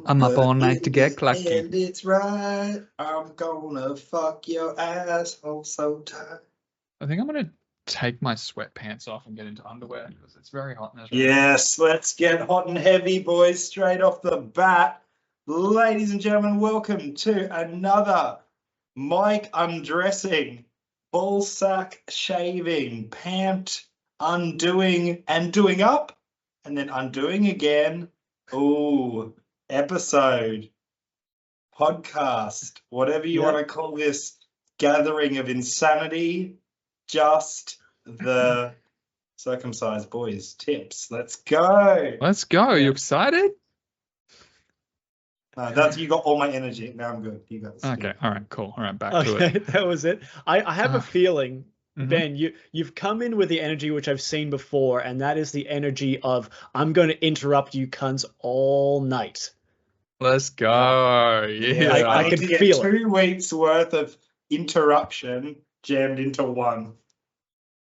I'm up all night to get clucky. And it's right. I'm gonna fuck your asshole so tight. I think I'm going to take my sweatpants off and get into underwear because it's very hot in this room. Yes, let's get hot and heavy, boys, straight off the bat. Ladies and gentlemen, welcome to another mic undressing, ball sack shaving, pant undoing and doing up, and then undoing again. Ooh, episode, podcast, whatever you want to call this gathering of insanity, just the circumcised boys tips. Let's go. Let's go. You excited? That's you got all my energy. Now I'm good. You guys. Okay. All right. Cool. All right. Back to it. Okay, that was it. I have a feeling, Ben, you've come in with the energy which I've seen before, and that is the energy of I'm going to interrupt you cunts all night. Let's go. Yeah. I can feel it. 2 weeks worth of interruption jammed into one.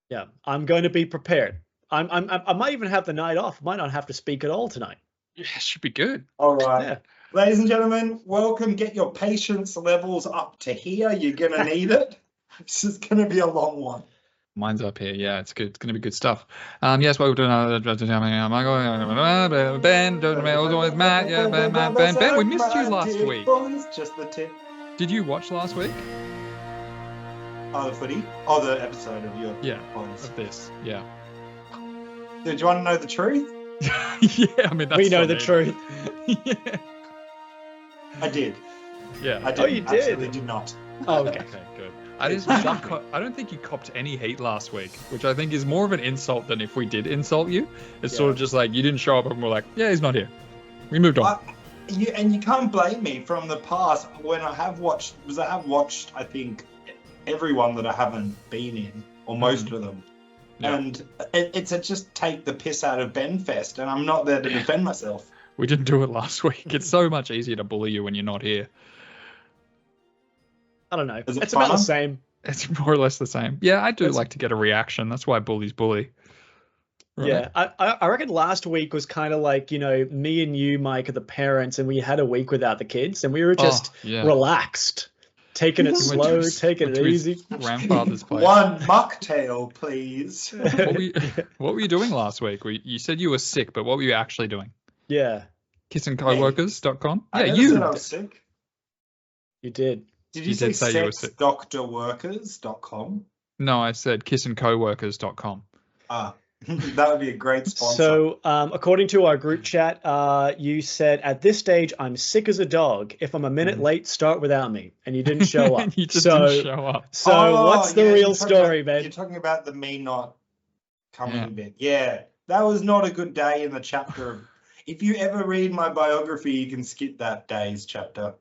Yeah, I'm going to be prepared. I might even have the night off. Might not have to speak at all tonight. Yeah, should be good. All right. Yeah. Ladies and gentlemen, welcome. Get your patience levels up to here. You're going to need it. This is going to be a long one. Mine's up here. Yeah, it's good. It's going to be good stuff. Yes, welcome to another Ben, with Matt. Yeah, Ben. Ben, we missed you last week. Just the tip. Did you watch last week? Oh, the footy? Oh, the episode of your boys. Of this. Yeah. Do you want to know the truth? Yeah, I mean, that's we know the truth. Yeah. I did. Yeah. I did. Oh, you did? Absolutely did not. Oh, okay. Okay, good. I don't think you copped any heat last week, which I think is more of an insult than if we did insult you. It's sort of just like you didn't show up and we're like, yeah, he's not here. We moved on. You can't blame me from the past when I have watched, because I have watched, I think, everyone that I haven't been in, or most of them. Yeah. And it's a just take the piss out of Benfest, and I'm not there to defend myself. We didn't do it last week. It's so much easier to bully you when you're not here. I don't know. It's about the same. It's more or less the same. Yeah, I do like to get a reaction. That's why bullies bully. Right? Yeah, I reckon last week was kind of like, me and you, Mike, are the parents, and we had a week without the kids, and we were just relaxed. Taking it slow, taking it easy. Grandfather's place. One mocktail, please. What were you doing last week? You said you were sick, but what were you actually doing? Yeah. Kissingcoworkers.com? Yeah, you said I was sick. You did. Did you say sexdoctorworkers.com? No, I said kissingcoworkers.com. That would be a great sponsor. So, according to our group chat, you said, at this stage, I'm sick as a dog. If I'm a minute late, start without me. And you didn't show up. You just didn't show up. So, what's the real story, man? You're talking about the me not coming bit. Yeah, that was not a good day in the chapter of... If you ever read my biography, you can skip that day's chapter.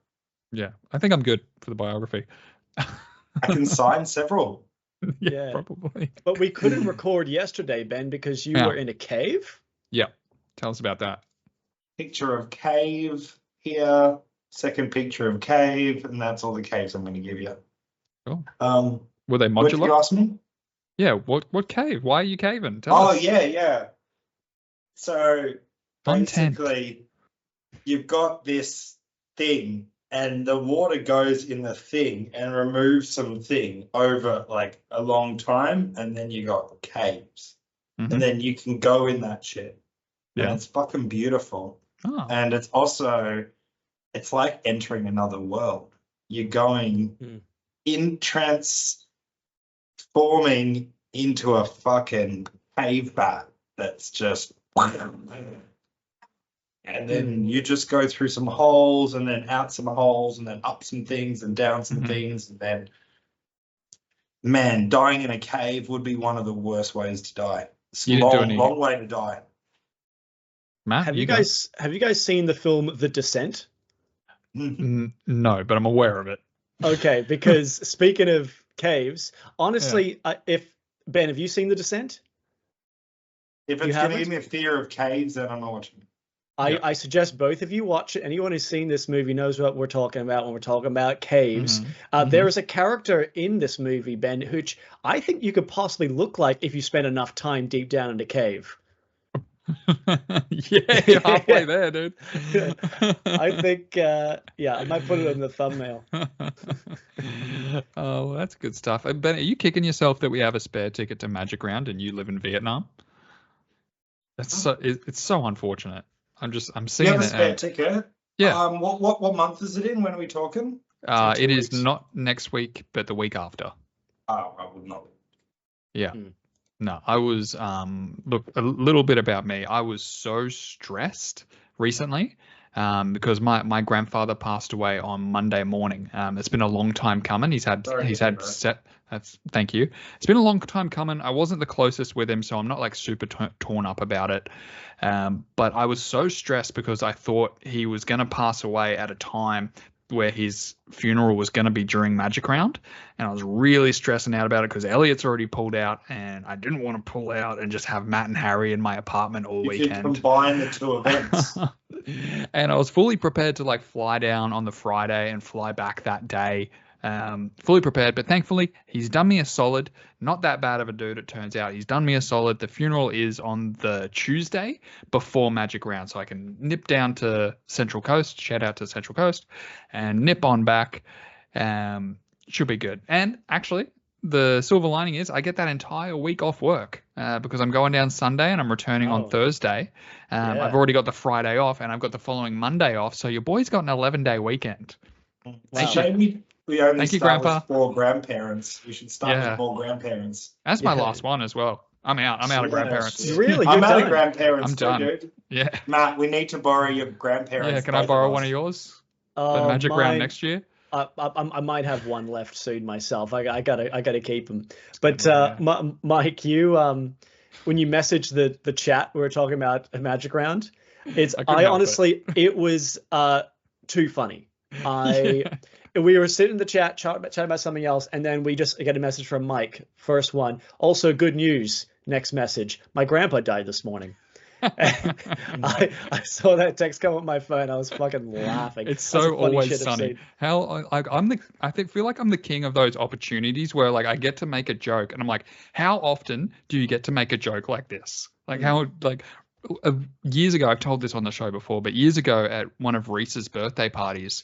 Yeah, I think I'm good for the biography. I can sign several. Yeah, probably. But we couldn't record yesterday, Ben, because you were in a cave? Yeah, tell us about that. Picture of cave here, second picture of cave, and that's all the caves I'm going to give you. Cool. Were they modular? What did you ask me? Yeah, what cave? Why are you caving? Tell us. Yeah. So basically, you've got this thing, and the water goes in the thing and removes some thing over like a long time, and then you got caves. And then you can go in that shit. Yeah. And it's fucking beautiful. Oh. And it's also, it's like entering another world. You're going transforming into a fucking cave bat that's just... And then you just go through some holes, and then out some holes, and then up some things and down some things. And then, man, dying in a cave would be one of the worst ways to die. It's a long way to die. Matt, have you guys seen the film The Descent? No, but I'm aware of it. Okay, because speaking of caves, honestly, if Ben, have you seen The Descent? If it's going to give me a fear of caves, then I'm not watching it. I suggest both of you watch it. Anyone who's seen this movie knows what we're talking about when we're talking about caves. There is a character in this movie, Ben, which I think you could possibly look like if you spent enough time deep down in the cave. Yeah, you're halfway there, dude. I think, I might put it in the thumbnail. Oh, well, that's good stuff. Ben, are you kicking yourself that we have a spare ticket to Magic Round and you live in Vietnam? It's so unfortunate. I'm seeing you have a spare ticket? Yeah. What month is it in? When are we talking? It is not next week, but the week after. Oh, I would not. Yeah. No, I was, look, a little bit about me. I was so stressed recently because my grandfather passed away on Monday morning. It's been a long time coming. Thank you. It's been a long time coming. I wasn't the closest with him, so I'm not like super torn up about it. But I was so stressed because I thought he was going to pass away at a time where his funeral was going to be during Magic Round, and I was really stressing out about it because Elliot's already pulled out, and I didn't want to pull out and just have Matt and Harry in my apartment all weekend. You combine the two events. And I was fully prepared to like fly down on the Friday and fly back that day. Fully prepared, but thankfully he's done me a solid. Not that bad of a dude, it turns out. He's done me a solid. The funeral is on the Tuesday before Magic Round, so I can nip down to Central Coast, shout out to Central Coast, and nip on back. Should be good. And actually, the silver lining is I get that entire week off work because I'm going down Sunday and I'm returning on Thursday. I've already got the Friday off and I've got the following Monday off, so your boy's got an 11-day weekend. Wow. We only Thank start you, Grandpa. with 4 grandparents. We should start with 4 grandparents. That's my last one as well. I'm out of grandparents. Really? I'm out of grandparents. I'm done. Dude. Yeah. Matt, we need to borrow your grandparents. Yeah, can I borrow one of yours? The Magic Round next year? I might have one left soon myself. I gotta keep them. But Mike, you when you messaged the chat, we were talking about a Magic Round. It was too funny. We were sitting in the chat chatting about something else, and then we just get a message from Mike. First one. Also, good news. Next message. My grandpa died this morning. I saw that text come on my phone. I was fucking laughing. It's so always sunny. Feel like I'm the king of those opportunities where like I get to make a joke, and I'm like, how often do you get to make a joke like this? Like years ago, I've told this on the show before, but years ago at one of Reese's birthday parties,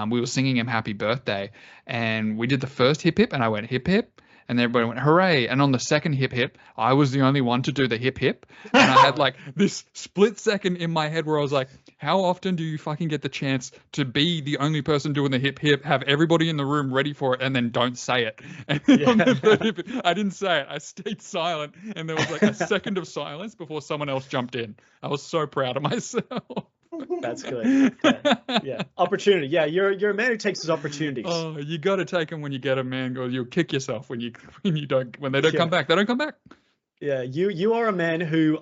we were singing him happy birthday, and we did the first hip hip, and I went hip hip, and everybody went hooray. And on the second hip hip, I was the only one to do the hip hip, and I had like this split second in my head where I was like, how often do you fucking get the chance to be the only person doing the hip hip, have everybody in the room ready for it, and then don't say it? And then on the third hip, I didn't say it. I stayed silent, and there was like a second of silence before someone else jumped in. I was so proud of myself. That's good. Yeah. Opportunity. Yeah, you're a man who takes his opportunities. Oh, you got to take them when you get them, man. Or you'll kick yourself when they don't come back. They don't come back. Yeah, you are a man who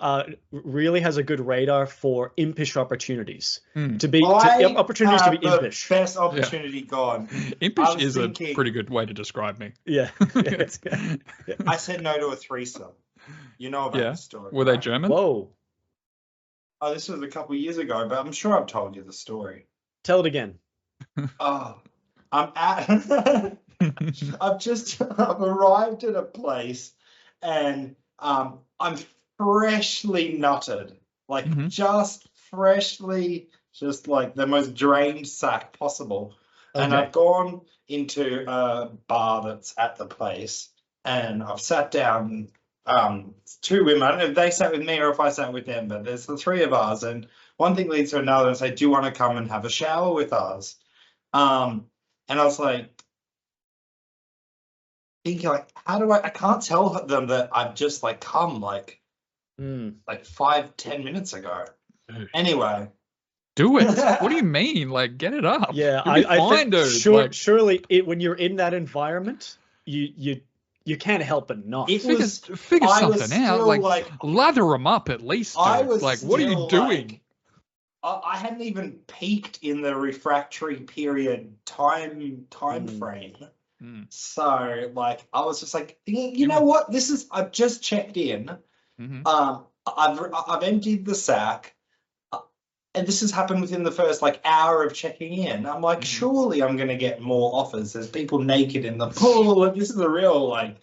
really has a good radar for impish opportunities. Opportunities to be impish. Best opportunity gone. Impish is a pretty good way to describe me. Yeah. I said no to a threesome. You know about the story. Were they German? Whoa. Oh, this was a couple of years ago, but I'm sure I've told you the story. Tell it again. I've arrived at a place and I'm freshly nutted, like just freshly, just like the most drained sack possible. Okay. And I've gone into a bar that's at the place and I've sat down. 2 women, I don't know if they sat with me or if I sat with them, but there's the 3 of us, and one thing leads to another and say, do you want to come and have a shower with us? And I was like, thinking like, how do I can't tell them that I've just like come like 5-10 minutes ago. Anyway. Do it. What do you mean? Like, get it up. Yeah, I think dude. Surely when you're in that environment, you can't help but not. Figure something out. Like, lather them up at least. Like, what are you doing? I hadn't even peaked in the refractory period time frame. So, like, I was just like, you know what? I've just checked in. I've emptied the sack. And this has happened within the first like hour of checking in. I'm like, surely I'm going to get more offers. There's people naked in the pool. And this is a real like.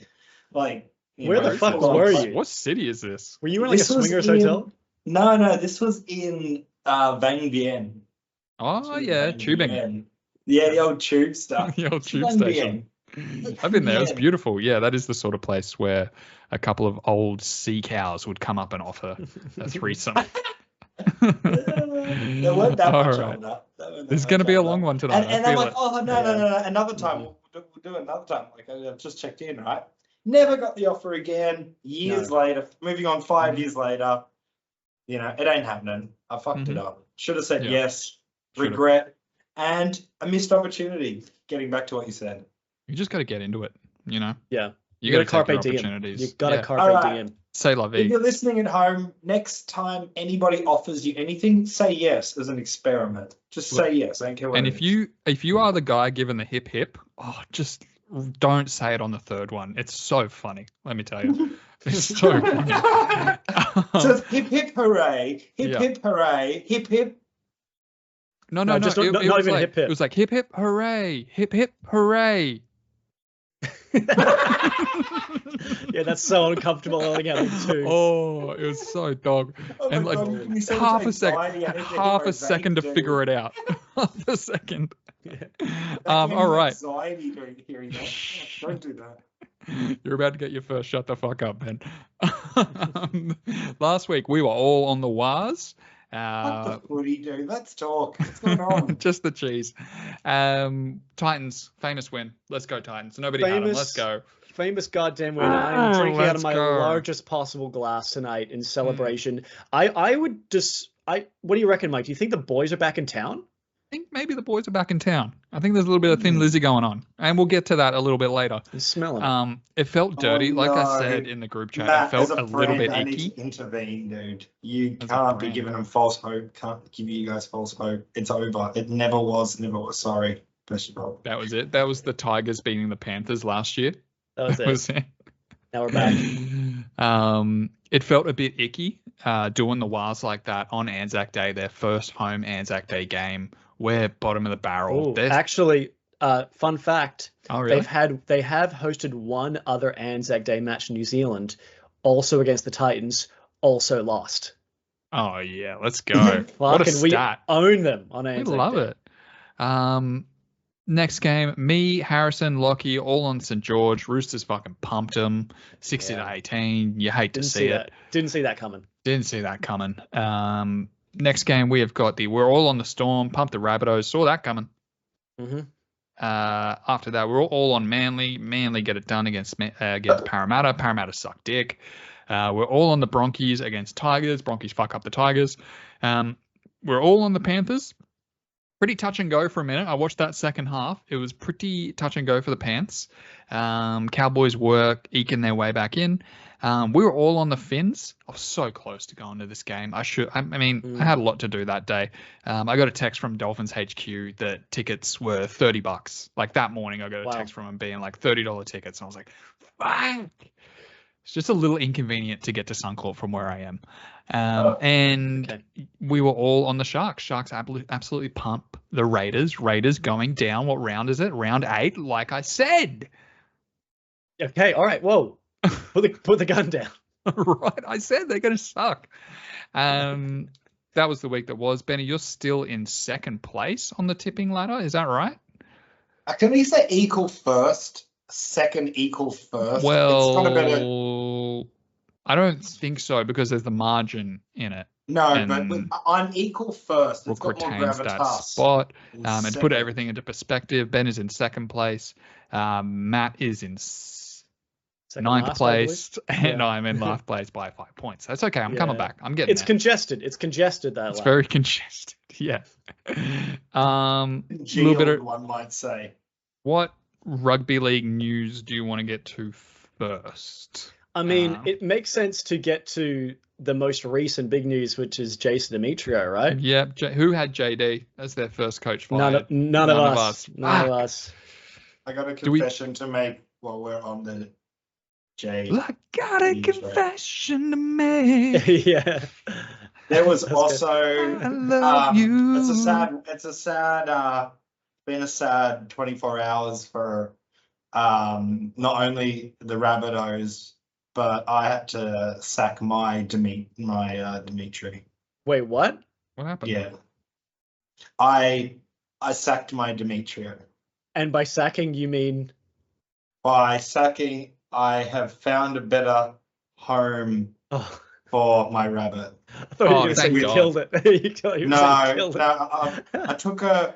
Where the fuck were you? What city is this? Were you in like a swingers hotel? No, this was in Vang Bien. Oh yeah, tubing. Yeah, the old tube stuff. The old tube station. I've been there. It's beautiful. Yeah, that is the sort of place where a couple of old sea cows would come up and offer a threesome. They weren't that much older. This is going to be a long one tonight. And I'm like, oh, no. Another time. We'll do it another time. Like, I've just checked in, right? Never got the offer again. Years later, moving on 5 years later, you know, it ain't happening. I fucked it up. Should have said yes. Regret. And a missed opportunity. Getting back to what you said. You just got to get into it, you know? Yeah. You got to carpe take diem. opportunities. You got to carpe diem. Say la vie. If you're listening at home, next time anybody offers you anything, say yes as an experiment. Just say yes. I don't care what. And if you are the guy given the hip hip, just don't say it on the third one. It's so funny. Let me tell you, it's so funny. So it's hip hip hooray, hip hooray, hip hip. No. Just not even like, hip hip. It was like hip hip hooray, hip hip hooray. Yeah, that's so uncomfortable altogether too. Oh, it was so dog. And like half a second to figure it out. Half a second. All right. Anxiety during hearing that. Don't do that. You're about to get your first shut the fuck up, Ben. Last week we were all on the Waz. What the footy, dude? Let's talk. What's going on? Just the cheese. Titans, famous win. Let's go Titans. Nobody had them. Let's go. Famous goddamn win. I'm drinking out of my largest possible glass tonight in celebration. I would just. What do you reckon, Mike? Do you think the boys are back in town? I think maybe the boys are back in town. I think there's a little bit of Thin Lizzy going on, and we'll get to that a little bit later. I'm smelling it. It felt dirty, like I said in the group chat. Matt, it felt a little bit icky. Need to intervene, dude. You can't be giving them false hope. Can't give you guys false hope. It's over. It never was. Never was. Sorry. Bless you, bro. That was it. That was the Tigers beating the Panthers last year. That was it. Now we're back. It felt a bit icky doing the Waz like that on Anzac Day, their first home Anzac Day game. We're bottom of the barrel. Actually, fun fact. Oh, really? They have hosted one other Anzac Day match in New Zealand, also against the Titans, also lost. Oh yeah, let's go. What a stat. We own them on Anzac Day. We love it. Next game, me, Harrison, Lockie, all on St. George. Roosters fucking pumped them, 60-18. You hate to see it. Didn't see that coming. Next game, we have got we're all on the Storm, pumped the Rabbitohs, saw that coming. After that, we're all on Manly. Manly get it done against Parramatta. Parramatta suck dick. We're all on the Broncos against Tigers. Broncos fuck up the Tigers. We're all on the Panthers. Pretty touch and go for a minute. I watched that second half. It was pretty touch and go for the Pants. Cowboys were eking their way back in. We were all on the Finns. I was so close to going to this game. I had a lot to do that day. I got a text from Dolphins HQ that tickets were $30. Like that morning, I got a text from them being like $30 tickets. And I was like, fuck. It's just a little inconvenient to get to Suncorp from where I am. We were all on the Sharks. Sharks absolutely pump the Raiders. Raiders going down. What round is it? Round 8, like I said. Okay, all right. Whoa. Put the gun down. Right, I said they're going to suck. That was the week that was. Benny, you're still in second place on the tipping ladder. Is that right? Can we say equal first? Second equal first? Well, I don't think so because there's the margin in it. No, but I'm equal first. It's Rook got more retains gravitas. that spot. And to put everything into perspective, Ben is in second place. Matt is in ninth place, and I'm in last place by 5 points. That's okay. I'm coming back. I'm getting. It's congested. It's congested. It's very congested. Yeah. Little bit of one might say. What rugby league news do you want to get to first? I mean, it makes sense to get to the most recent big news, which is Jason Demetriou, right? Yeah. Who had JD as their first coach fired? None of us. None of us. I got a confession to make while we're on the J. I got a confession to make. Yeah. There was also I love you. It's a sad been a sad 24 hours for not only the Rabbitohs but I had to sack my Demetriou. Wait, what? What happened? Yeah, I sacked my Demetriou. And by sacking, you mean? By sacking, I have found a better home Oh, for my rabbit. I thought you were going to say thank you God. killed it. I took her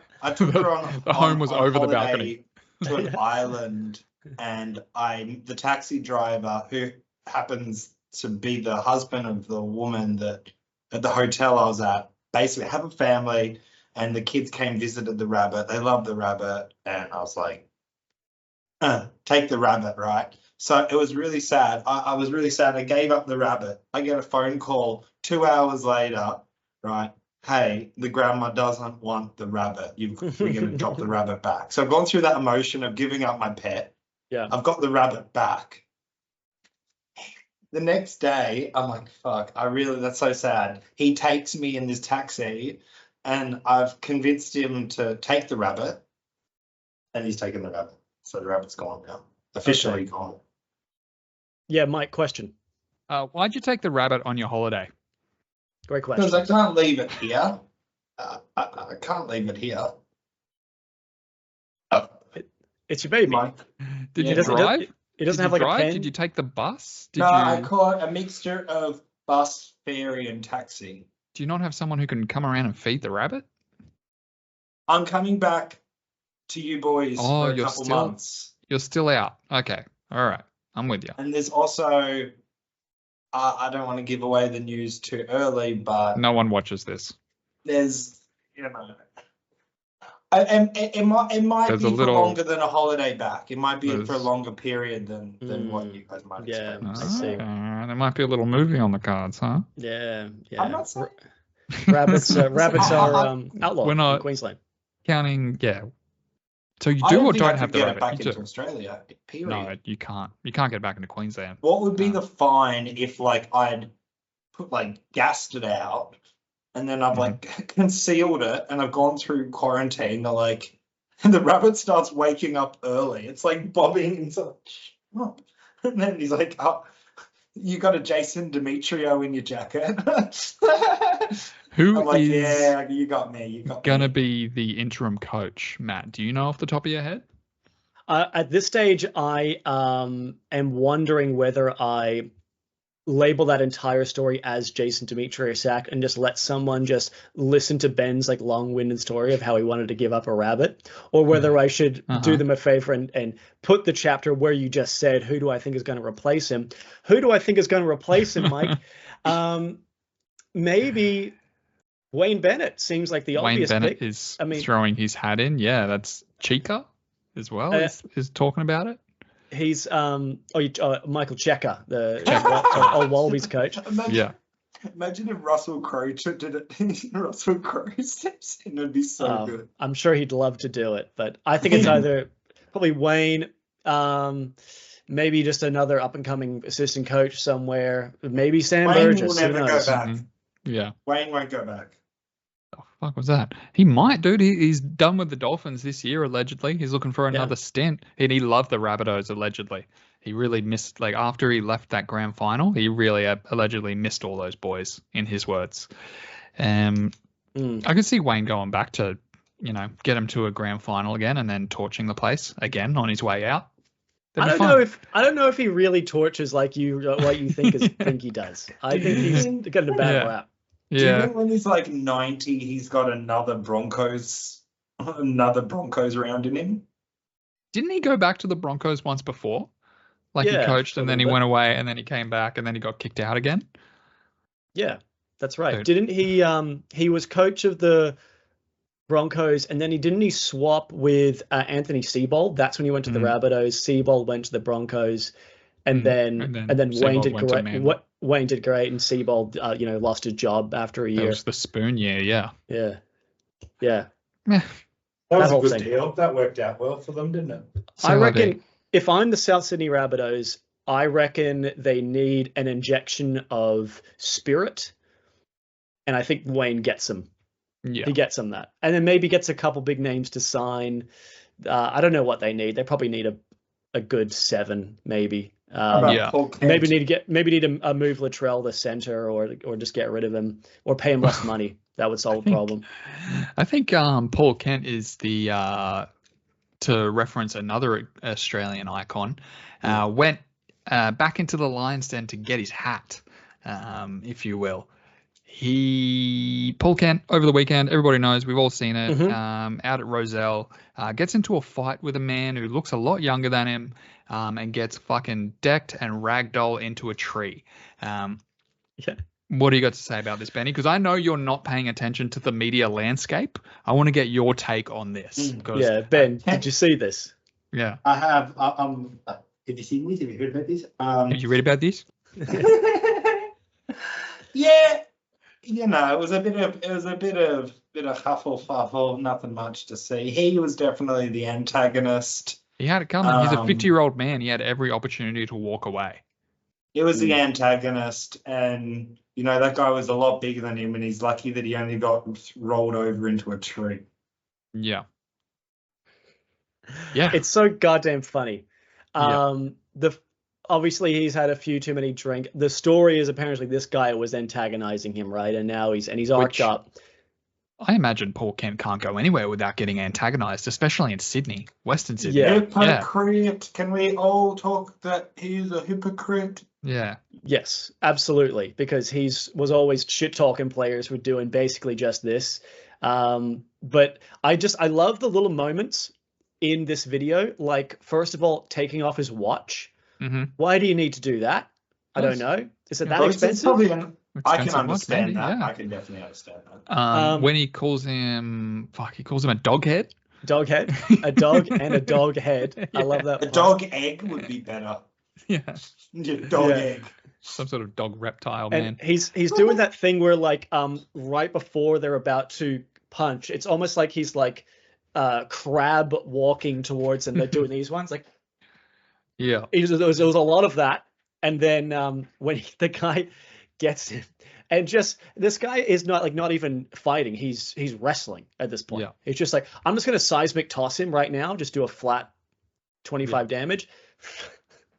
on The home was on over the holiday balcony. to an island, and the taxi driver, who happens to be the husband of the woman that at the hotel I was at, basically have a family, and the kids came visited the rabbit. They loved the rabbit, and I was like, take the rabbit, right? So it was really sad. I was really sad. I gave up the rabbit. I get a phone call 2 hours later, right? Hey, the grandma doesn't want the rabbit. We're going to drop the rabbit back. So I've gone through that emotion of giving up my pet. Yeah. I've got the rabbit back. The next day, I'm like, fuck, that's so sad. He takes me in this taxi, and I've convinced him to take the rabbit, and he's taken the rabbit. So the rabbit's gone now. Officially gone. Yeah, Mike, question. Why'd you take the rabbit on your holiday? Great question. Because I can't leave it here. I can't leave it here. It's your baby. Mike. Did Yeah, you drive? It doesn't Did have you like drive? a pen. Did you take the bus? No, I caught a mixture of bus, ferry, and taxi. Do you not have someone who can come around and feed the rabbit? I'm coming back to you boys for a you're couple still- months. You're still out. Okay. All right. I'm with you. And there's also, I don't want to give away the news too early, but No one watches this. there's, it might There's be a for little- longer than a holiday back. It might be for a There's- longer period than what you guys might Yeah. expect. I see. Okay. There might be a little movie on the cards, huh? Yeah. I'm not saying. Rabbits are outlawed We're not- in Queensland. Counting, yeah. So you I do or think I don't could have the get it rabbit? back You into do. Australia. Period. No, you can't. You can't get back into Queensland. What would be the fine if I'd put gassed it out and then I've concealed it and I've gone through quarantine? And the rabbit starts waking up early. It's like bobbing into and then he's like, "Oh, you got a Jason Demetriou in your jacket." Who I'm like, is "Yeah, you got me. You got gonna me." be the interim coach, Matt? Do you know off the top of your head? At this stage, I am wondering whether I label that entire story as Jason Demetriou sack and just let someone just listen to Ben's long-winded story of how he wanted to give up a rabbit, or whether I should do them a favor and put the chapter where you just said, who do I think is going to replace him? Who do I think is going to replace him, Mike? Maybe Wayne Bennett seems like the Wayne obvious Bennett pick. is throwing his hat in. Yeah, that's Chica as well. Is talking about it. He's Michael Checker, the old Wallabies coach. Imagine if Russell Crowe did it. Russell Crowe steps in. It'd be so good. I'm sure he'd love to do it, but I think it's either probably Wayne, maybe just another up and coming assistant coach somewhere, maybe Sam Wayne Burgess. will never Who go knows? back. Yeah. Wayne won't go back. The fuck was that? He might, dude. He's done with the Dolphins this year, allegedly. He's looking for another stint. And he loved the Rabbitohs, allegedly. He really missed, after he left that grand final, he really allegedly missed all those boys, in his words. I could see Wayne going back to, get him to a grand final again and then torching the place again on his way out. I don't know if he really tortures like you think he does. I think he's getting a bad rap. Do you think when he's 90, he's got another Broncos round in him? Didn't he go back to the Broncos once before? He coached and then he went away and then he came back and then he got kicked out again? Yeah, that's right. So, didn't he? He was coach of the Broncos and then didn't he swap with Anthony Seibold? That's when he went to the Rabbitohs. Seibold went to the Broncos. And then Wayne did great. Wayne did great, and Seibold, lost his job after a year. That was the spoon year, yeah. Yeah. That was whole a good thing. deal. That worked out well for them, didn't it? I reckon if I'm the South Sydney Rabbitohs, I reckon they need an injection of spirit, and I think Wayne gets them. Yeah. He gets them that, and then maybe gets a couple big names to sign. I don't know what they need. They probably need a good 7, maybe. Maybe need to move Latrell the center, or just get rid of him, or pay him less money. That would solve the problem. I think Paul Kent is the to reference another Australian icon, went back into the Lions Den to get his hat, if you will. Paul Kent over the weekend, everybody knows, we've all seen it, out at Rozelle, gets into a fight with a man who looks a lot younger than him, and gets fucking decked and ragdoll into a tree. What do you got to say about this, Benny? Because I know you're not paying attention to the media landscape. I want to get your take on this. Yeah, Ben, did you see this? Yeah, I have. Have you seen this? Have you heard about this? Did you read about this? Yeah, it was a bit of huffle. Nothing much to see. He was definitely the antagonist. He had it coming. He's a 50-year-old man. He had every opportunity to walk away. He was the antagonist, and that guy was a lot bigger than him, and he's lucky that he only got rolled over into a tree. Yeah. It's so goddamn funny. Obviously he's had a few too many drinks. The story is apparently this guy was antagonizing him, right? And now he's arced up. I imagine Paul Kent can't go anywhere without getting antagonized, especially in Sydney, Western Sydney. Hypocrite. Can we all talk that he's a hypocrite? Yeah. Yes, absolutely. Because was always shit talking players who were doing basically just this. But I love the little moments in this video. Like, first of all, taking off his watch. Why do you need to do that? I don't know. Is it that expensive? I can understand that. Yeah. I can definitely understand that. When he calls him a dog head. Dog head. A dog and a dog head. I love that. A dog egg would be better. Yeah. Dog egg. Some sort of dog reptile, and man. He's doing that thing where, like, right before they're about to punch, it's almost like he's like crab walking towards them. They're doing these ones like. Yeah, there was a lot of that, and then when the guy gets him, and just this guy is not even fighting. He's wrestling at this point. Yeah. It's just like, I'm just gonna seismic toss him right now, just do a flat 25 damage,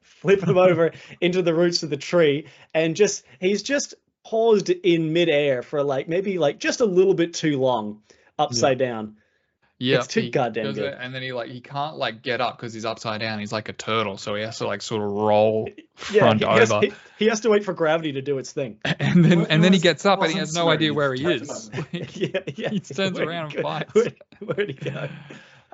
flip him over into the roots of the tree, and he's just paused in midair for maybe just a little bit too long, upside down. Yeah, it's too goddamn good. And then he can't get up because he's upside down. He's like a turtle, so he has to sort of roll over. He has to wait for gravity to do its thing. And then he gets up and he has no idea where he is. He turns around and fights. Where'd he go?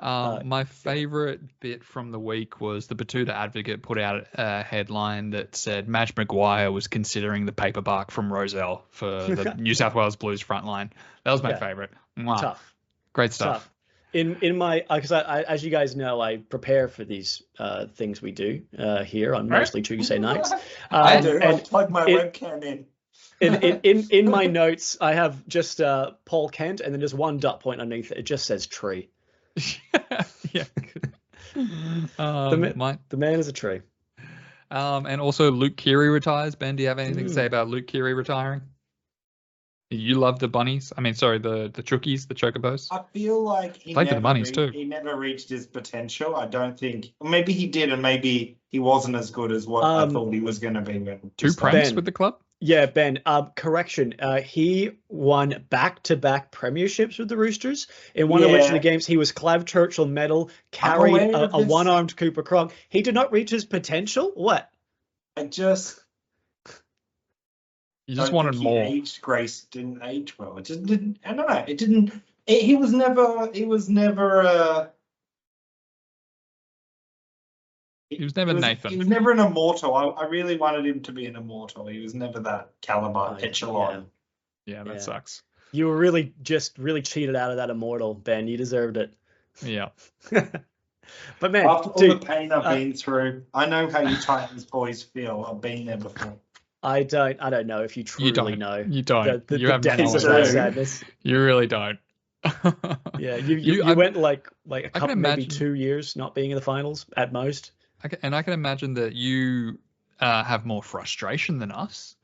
My favorite bit from the week was the Batuta Advocate put out a headline that said Madge Maguire was considering the paper bark from Rozelle for the New South Wales Blues front line. That was my favorite. Wow. Tough. Great stuff. Tough. In my, because I, as you guys know, I prepare for these things we do here on mostly Tuesday nights. I do. I plug my webcam in. In my notes, I have just Paul Kent, and then there's one dot point underneath it. It just says tree. Yeah. The man is a tree. And also Luke Keary retires. Ben, do you have anything to say about Luke Keary retiring? You love the bunnies? I mean, sorry, the chookies, the chocobos? I feel like he never reached his potential. I don't think. Maybe he did, and maybe he wasn't as good as what I thought he was going to be. Two premiers with the club? Yeah, Ben. Correction. He won back-to-back premierships with the Roosters. In one of which of the games he was Clive Churchill medal, carried a one-armed Cooper Cronk. He did not reach his potential? What? You just wanted more. Grace didn't age well. It just didn't. I don't know. It didn't. He was never. He was never Nathan. He was never an immortal. I really wanted him to be an immortal. He was never that caliber echelon. Yeah, that sucks. You were really cheated out of that immortal, Ben. You deserved it. Yeah. But man, after all the pain I've been through, I know how you Titans boys feel. I've been there before. I don't know if you truly know. You don't. The depths of that sadness. You really don't. Yeah, you went like a couple, maybe 2 years not being in the finals at most. I can imagine that you have more frustration than us,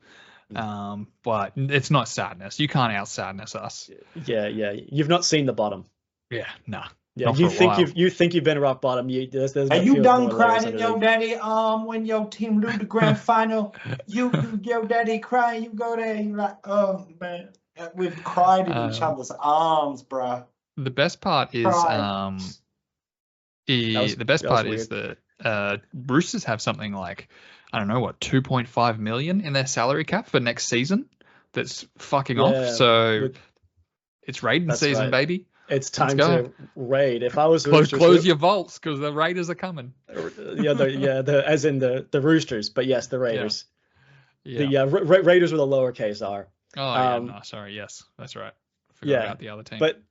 but it's not sadness. You can't out sadness us. Yeah. You've not seen the bottom. Yeah, nah. Yeah, Not you for a think while. you've been rock bottom. There's Are a you few done more layers crying in underneath. your daddy arm when your team lose the grand final? Your daddy crying, you go there, you like, oh man. We've cried in each other's arms, bruh. The best part is Cried. the best that was part is weird. that Roosters have something like, I don't know what, 2.5 million in their salary cap for next season. That's fucking off. Yeah, So it's raiding that's season, right. baby. It's Let's time go. to raid. If I was Close Roosters, your vaults because the Raiders are coming. as in the Roosters, but yes, the Raiders. Yeah. The Raiders with a lowercase R. Oh yeah, no, sorry. Yes, that's right. Forgot about the other team. But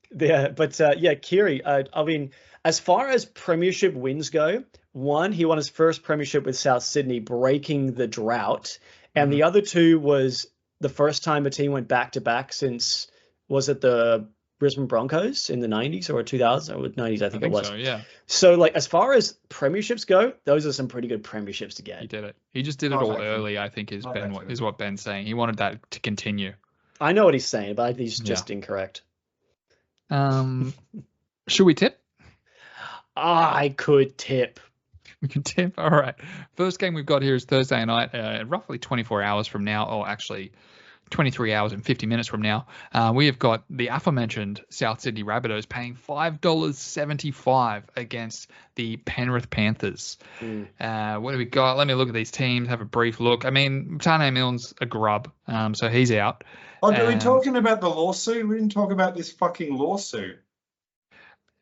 Keary, I mean, as far as premiership wins go, one, he won his first premiership with South Sydney, breaking the drought, and the other two was the first time a team went back to back since, was it the Brisbane Broncos in the 90s or 2000s or 90s? I think it was. So, yeah. So like as far as premierships go, those are some pretty good premierships to get. He did it. He just did it all early, I think, is what Ben's saying. He wanted that to continue. I know what he's saying, but I think he's just incorrect. Should we tip? I could tip. We can tip. All right. First game we've got here is Thursday night, roughly 24 hours from now, or actually 23 hours and 50 minutes from now. We have got the aforementioned South Sydney Rabbitohs paying $5.75 against the Penrith Panthers. What do we got? Let me look at these teams, have a brief look. I mean, Tane Milne's a grub, so he's out. Oh, are we talking about the lawsuit? We didn't talk about this fucking lawsuit.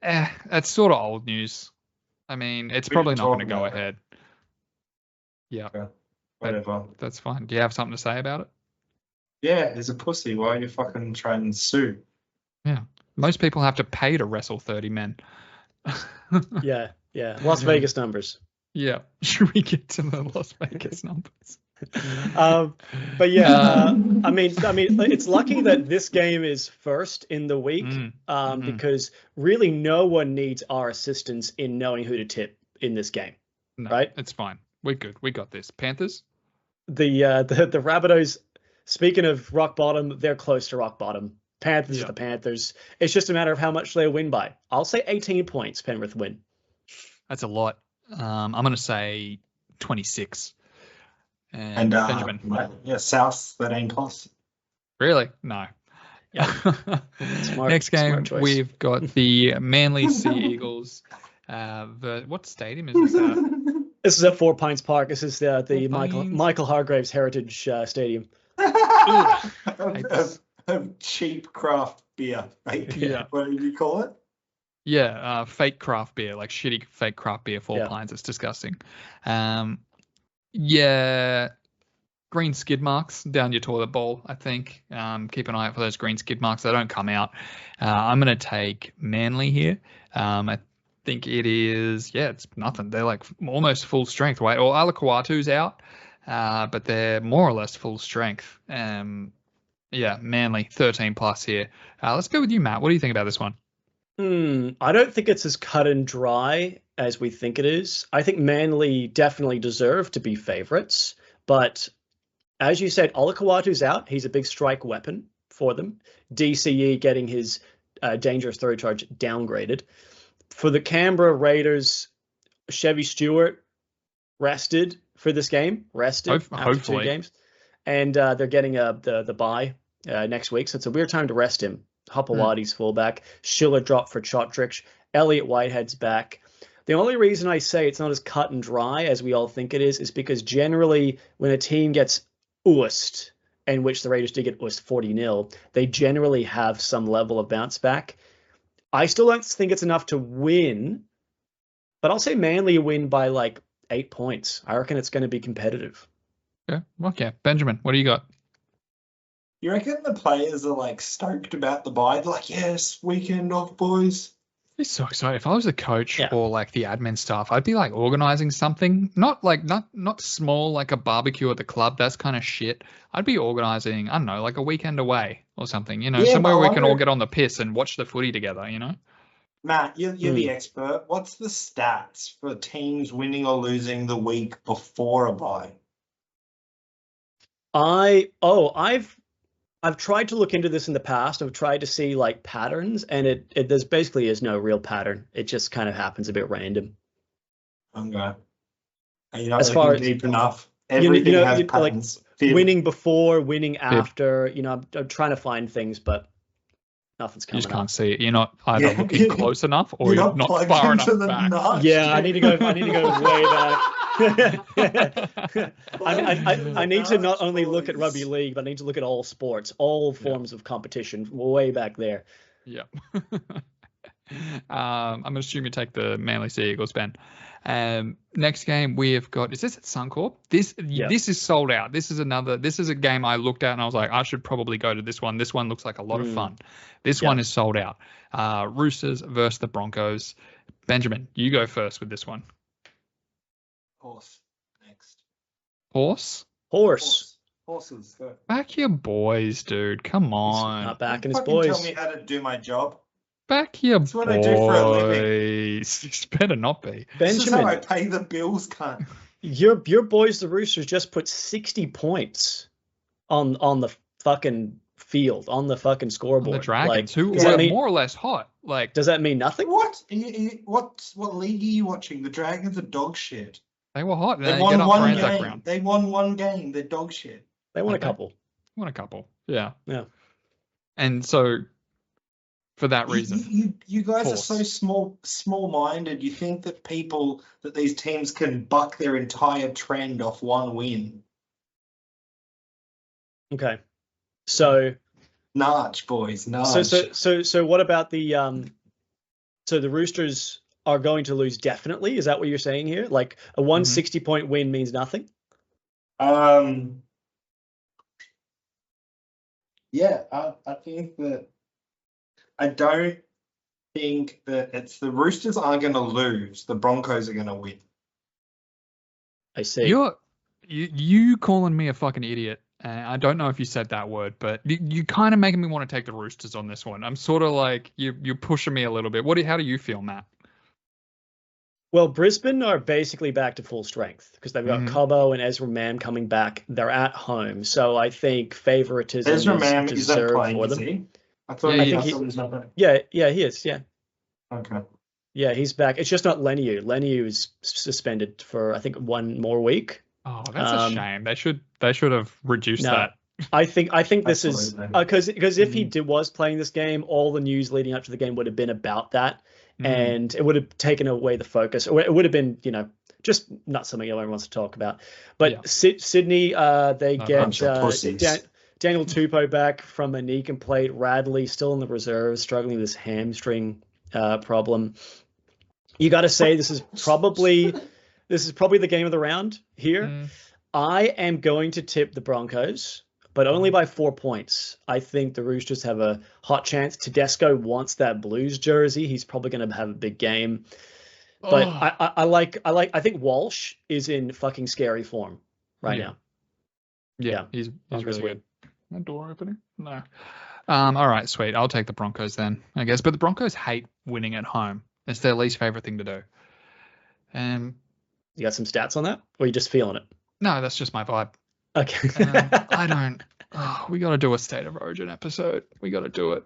It's sort of old news. I mean, it's probably not going to go ahead. Yeah. Whatever. That's fine. Do you have something to say about it? Yeah, he's a pussy. Why are you fucking trying to sue? Yeah. Most people have to pay to wrestle 30 men. Yeah. Las Vegas numbers. Yeah. Should we get to the Las Vegas numbers? But yeah, I mean, it's lucky that this game is first in the week, because really no one needs our assistance in knowing who to tip in this game. No, right? It's fine. We're good. We got this. Panthers? The Rabbitohs, speaking of rock bottom, they're close to rock bottom. Panthers are the Panthers. It's just a matter of how much they win by. I'll say 18 points Penrith win. That's a lot. I'm going to say 26. And Benjamin. South, that ain't close. Really? No. Yeah. Next game, we've got the Manly Sea Eagles. What stadium is this at? This is at 4 Pines Park. This is the Michael Hargraves Heritage Stadium. Cheap craft beer. Yeah. What do you call it? Yeah, fake craft beer, like shitty fake craft beer, 4 Pines. It's disgusting. Yeah, green skid marks down your toilet bowl, I think. Keep an eye out for those green skid marks. They don't come out. I'm going to take Manly here. I think it is, it's nothing. They're like almost full strength, right? Well, Alakawatu's out, but they're more or less full strength. Manly, 13 plus here. Let's go with you, Matt. What do you think about this one? I don't think it's as cut and dry as we think it is. I think Manly definitely deserve to be favourites, but as you said, Olakawatu's out. He's a big strike weapon for them. DCE getting his dangerous throw charge downgraded. For the Canberra Raiders, Chevy Stewart rested for this game. After hopefully. 2 games. And they're getting the bye next week, so it's a weird time to rest him. Hopewadi's fullback. Schiller dropped for Chotrich. Elliot Whitehead's back. The only reason I say it's not as cut and dry as we all think it is because generally when a team gets oosed, in which the Raiders did get oosed 40-0, they generally have some level of bounce back. I still don't think it's enough to win, but I'll say Manly win by like 8 points. I reckon it's going to be competitive. Yeah. Okay. Benjamin, what do you got? You reckon the players are like stoked about the bye? They're like, yes, weekend off, boys. I'd be so excited. If I was a coach or like the admin staff, I'd be like organizing something, not small like a barbecue at the club. That's kind of shit. I'd be organizing, I don't know, like a weekend away or something, somewhere we can all get on the piss and watch the footy together, Matt, you're the expert. What's the stats for teams winning or losing the week before a bye? I've tried to look into this in the past. I've tried to see like patterns, and it there's basically is no real pattern. It just kind of happens a bit random. Okay. And you're not As far as deep enough. you Everything know, has like patterns. winning before, winning after. You know, I'm trying to find things, but nothing's You coming just can't up. see it. You're not either looking close enough or you're not plugged far into enough the back. nut. Yeah, I need to go way back. I need to not only look at rugby league, but I need to look at all sports, all forms of competition, way back there. Yeah. I'm going to assume you take the Manly Sea Eagles, Ben. Next game we have got, is this at Suncorp? This is sold out. This is a game I looked at and I was like, I should probably go to this one. This one looks like a lot of fun. This one is sold out. Roosters versus the Broncos. Benjamin, you go first with this one. Horse next. Horse? Horses. Go. Back your boys, dude. Come on. He's not backing his Fucking boys. Tell me how to do my job. Back your That's what boys. I do for a living. This better not be. This is how I Benjamin, pay the bills, cunt. your boys, the Roosters, just put 60 points on the fucking field, on the fucking scoreboard. The Dragons, who does were that mean- more or less hot. Like, Does that mean nothing? What? What league are you watching? The Dragons are dog shit. they were hot. They They won get up for one Anzac game. round. They won one game. They're dog shit. They won a Okay. couple. Won a couple. Yeah. Yeah. And so, for that reason, You guys Horse. are so small-minded. You think that these teams can buck their entire trend off one win. Okay. So Narch, boys, narch. So what about the so the Roosters are going to lose definitely? Is that what you're saying here? Like a 160 point win means nothing? Yeah, I think that I don't think that it's the Roosters aren't going to lose. The Broncos are going to win. I see. you calling me a fucking idiot. I don't know if you said that word, but you kind of making me want to take the Roosters on this one. I'm sort of like you're pushing me a little bit. How do you feel, Matt? Well, Brisbane are basically back to full strength because they've got Cobbo and Ezra Mam coming back. They're at home, so I think favoritism Ezra is Mam isn't deserved playing, for is them. he? I thought Yeah, he was not playing. Yeah, he is. Yeah, Okay. yeah, he's back. It's just not Leniu. Leniu is suspended for I think one more week. Oh, that's a shame. They should have reduced that. I think this is Absolutely. because if he was playing this game, all the news leading up to the game would have been about that, and it would have taken away the focus. Or it would have been, just not something everyone wants to talk about. But Sydney, they get Daniel Tupou back from a knee complaint. Radley still in the reserves, struggling with this hamstring problem. You got to say this is probably the game of the round here. I am going to tip the Broncos, but only by 4 points. I think the Roosters have a hot chance. Tedesco wants that Blues jersey. He's probably going to have a big game. But I think Walsh is in fucking scary form right now. Yeah, he's really good. That door opening? No. All right, sweet. I'll take the Broncos then, I guess. But the Broncos hate winning at home. It's their least favorite thing to do. You got some stats on that, or are you just feeling it? No, that's just my vibe. Okay. I don't. Oh, we got to do a State of Origin episode. We got to do it.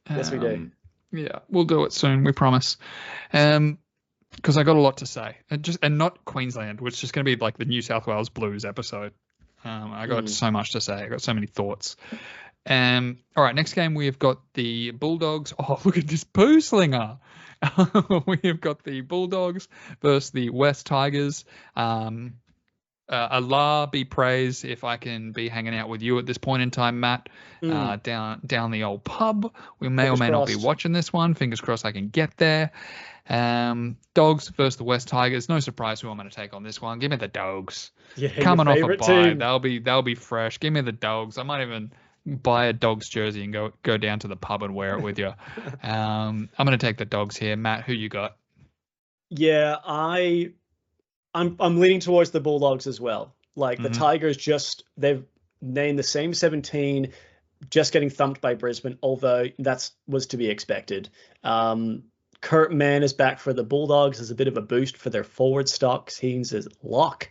Yes, we do. Yeah, we'll do it soon. We promise. Because I got a lot to say, and not Queensland, which is just going to be like the New South Wales Blues episode. I got so much to say. I got so many thoughts. All right, next game we have got the Bulldogs. Oh, look at this poo slinger. We have got the Bulldogs versus the West Tigers. Allah be praised if I can be hanging out with you at this point in time, Matt, down the old pub. We may or may not be watching this one. Fingers crossed I can get there. Dogs versus the West Tigers. No surprise who I'm going to take on this one. Give me the Dogs. Yeah, coming off a bye, team. they'll be fresh. Give me the Dogs. I might even buy a Dogs jersey and go down to the pub and wear it with you. I'm going to take the Dogs here. Matt, who you got? Yeah, I'm leaning towards the Bulldogs as well. Like the Tigers they've named the same 17, just getting thumped by Brisbane, although was to be expected. Kurt Mann is back for the Bulldogs as a bit of a boost for their forward stock. He's his lock.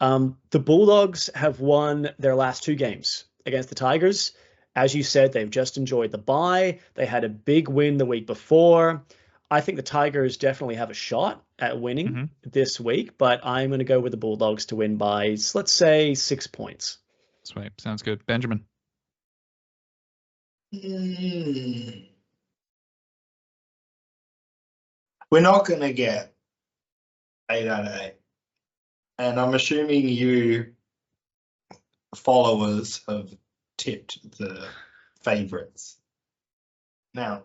The Bulldogs have won their last 2 games against the Tigers. As you said, they've just enjoyed the bye. They had a big win the week before. I think the Tigers definitely have a shot at winning this week, but I'm going to go with the Bulldogs to win by, let's say, 6 points. Sweet. Sounds good. Benjamin. We're not going to get 8 out of 8. And I'm assuming you followers have tipped the favourites. Now,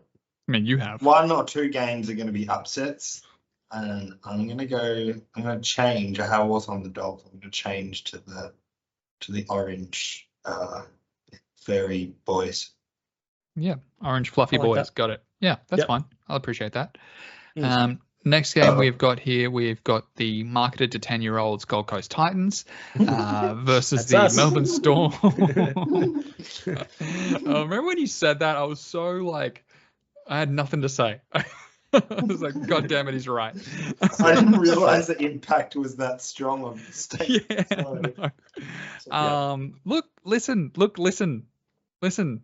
I mean, you have. 1 or 2 games are going to be upsets. And I'm going to change how I was on the Dogs. I'm going to change to the orange furry boys. Yeah, orange fluffy boys. That. Got it. Yeah, that's fine. I'll appreciate that. Next game we've got the marketed to 10-year-olds Gold Coast Titans versus the Melbourne Storm. Remember when you said that? I was so like, I had nothing to say. I was like, God damn it, he's right. I didn't realize the impact was that strong on the state. Yeah, no. Look, listen. I'm listening.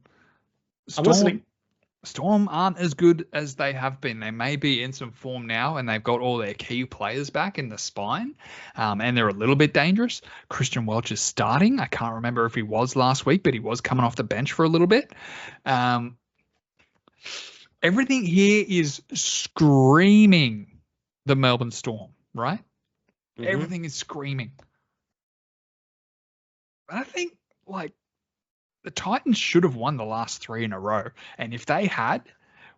Storm aren't as good as they have been. They may be in some form now, and they've got all their key players back in the spine, and they're a little bit dangerous. Christian Welch is starting. I can't remember if he was last week, but he was coming off the bench for a little bit. Everything here is screaming the Melbourne Storm, right? Everything is screaming. But I think, like, the Titans should have won the last 3 in a row. And if they had,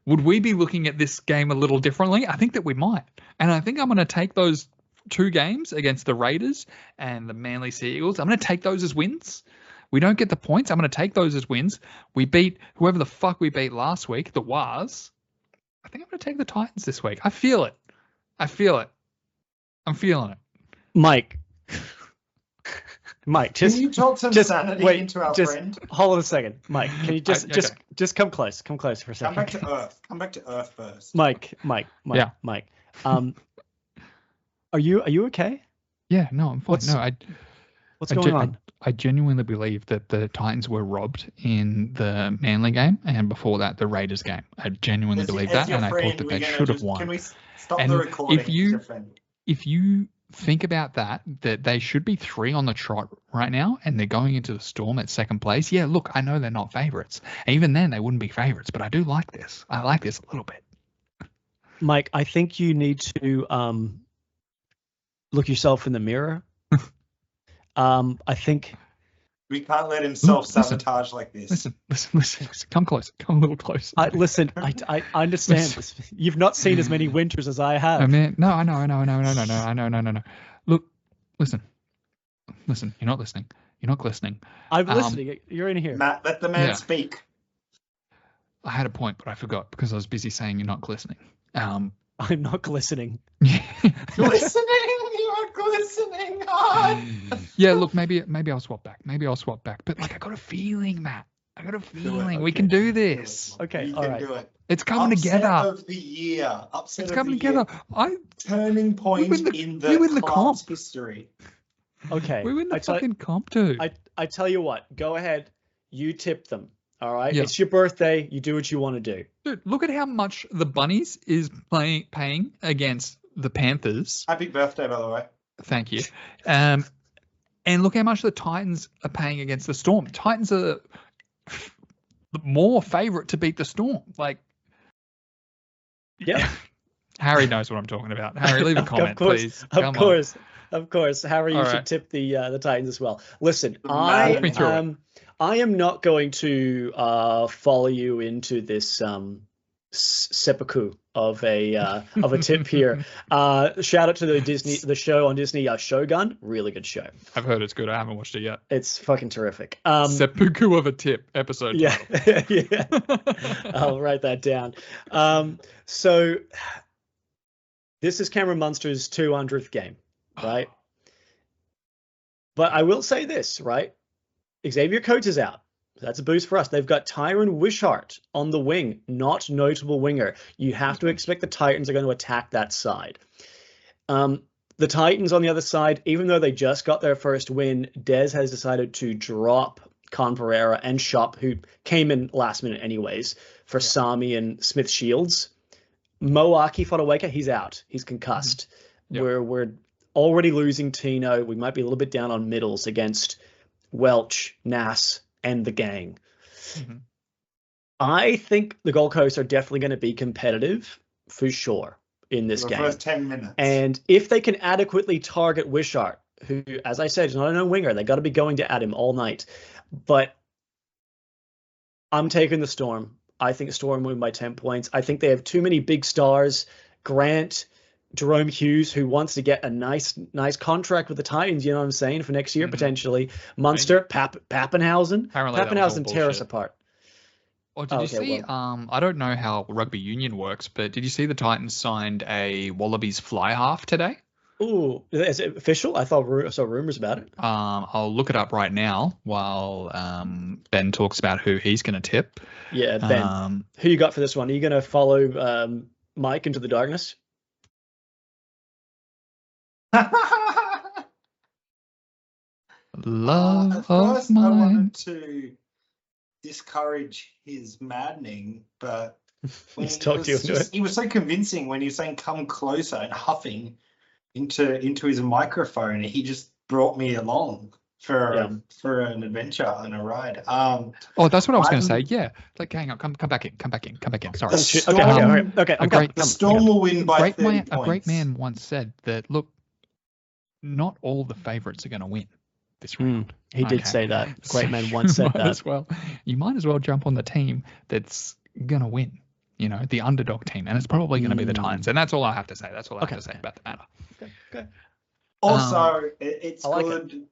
would we be looking at this game a little differently? I think that we might. And I think I'm going to take those 2 games against the Raiders and the Manly Sea Eagles. I'm going to take those as wins. We don't get the points. I'm going to take those as wins. We beat whoever the fuck we beat last week, the Wars. I think I'm going to take the Titans this week. I feel it. I'm feeling it. Mike, just can you talk some sanity into our friend? Hold on a second, Mike. Can you just come close? Come close for a second. Come back to Earth first. Mike. Yeah. Mike. Are you okay? Yeah. No, I'm fine. What's going on? I genuinely believe that the Titans were robbed in the Manly game, and before that, the Raiders game. I genuinely believe that, and I thought that they should have won. Can we stop the recording? If you think about that they should be 3 on the trot right now, and they're going into the Storm at second place. Yeah, look, I know they're not favourites. Even then, they wouldn't be favourites, but I do like this. I like this a little bit. Mike, I think you need to look yourself in the mirror. I think we can't let him self-sabotage like this. Listen. Come close. Come a little closer. Listen, I understand this. You've not seen as many winters as I have. I mean, no. I know. Look, listen. You're not listening. I'm listening. You're in here. Matt, let the man speak. I had a point, but I forgot because I was busy saying you're not glistening. I'm not glistening. Glistening? You're glistening on. Yeah, look, maybe I'll swap back. But like, I got a feeling, Matt. We can do this. Okay, you all can right. do it. It's coming together. Of the year. It's coming together. Turning point in the comp history. Okay. We win the fucking comp too. I tell you what. Go ahead. You tip them. All right. Yeah. It's your birthday. You do what you want to do. Dude, look at how much the Bunnies is paying against the Panthers. Happy birthday, by the way. Thank you. And look how much the Titans are paying against the Storm. Titans are more favourite to beat the Storm. Like, yeah. Harry knows what I'm talking about. Harry, leave a comment, please. Of course. Harry, you should tip the Titans as well. Listen, I am not going to follow you into this seppuku of a tip here. Shout out to the show on Disney, Shogun. Really good show. I've heard it's good. I haven't watched it yet. It's fucking terrific. Seppuku of a tip episode. Yeah, yeah. I'll write that down. So this is Cameron Munster's 200th game, right? But I will say this, right? Xavier Coates is out. That's a boost for us. They've got Tyron Wishart on the wing, not notable winger. You have to expect the Titans are going to attack that side. The Titans on the other side, even though they just got their first win, Des has decided to drop Con Pereira and Shop, who came in last minute anyways, for Sami and Smith Shields. Moaki Fotuaika, he's out. He's concussed. We're already losing Tino. We might be a little bit down on middles against Welch, Nas, and the gang. I think the Gold Coast are definitely going to be competitive for sure in this game. First 10 minutes. And if they can adequately target Wishart, who, as I said, is not a no winger, they got to be going at him all night. But I'm taking the Storm. I think Storm win by 10 points. I think they have too many big stars. Grant, Jerome Hughes, who wants to get a nice contract with the Titans, you know what I'm saying, for next year potentially. Munster, Pappenhausen. Pappenhausen tear us apart. Or did you see, I don't know how rugby union works, but did you see the Titans signed a Wallabies fly half today? Ooh, is it official? I saw rumors about it. I'll look it up right now while Ben talks about who he's going to tip. Yeah, Ben. Who you got for this one? Are you going to follow Mike into the darkness? Love of first mine. I wanted to discourage his maddening, but when he was so convincing when he was saying come closer and huffing into his microphone. He just brought me along for an adventure and a ride. That's what I was going to say. Yeah, like hang on, come back in. Sorry. Okay. The Storm will win by 30 points. A great man once said that. Look, not all the favourites are going to win this round. He did say that. Great man once said that. You might as well jump on the team that's going to win. You know, the underdog team, and it's probably going to be the Titans. And that's all I have to say. That's all I have to say about the matter. Okay. Also, it's good.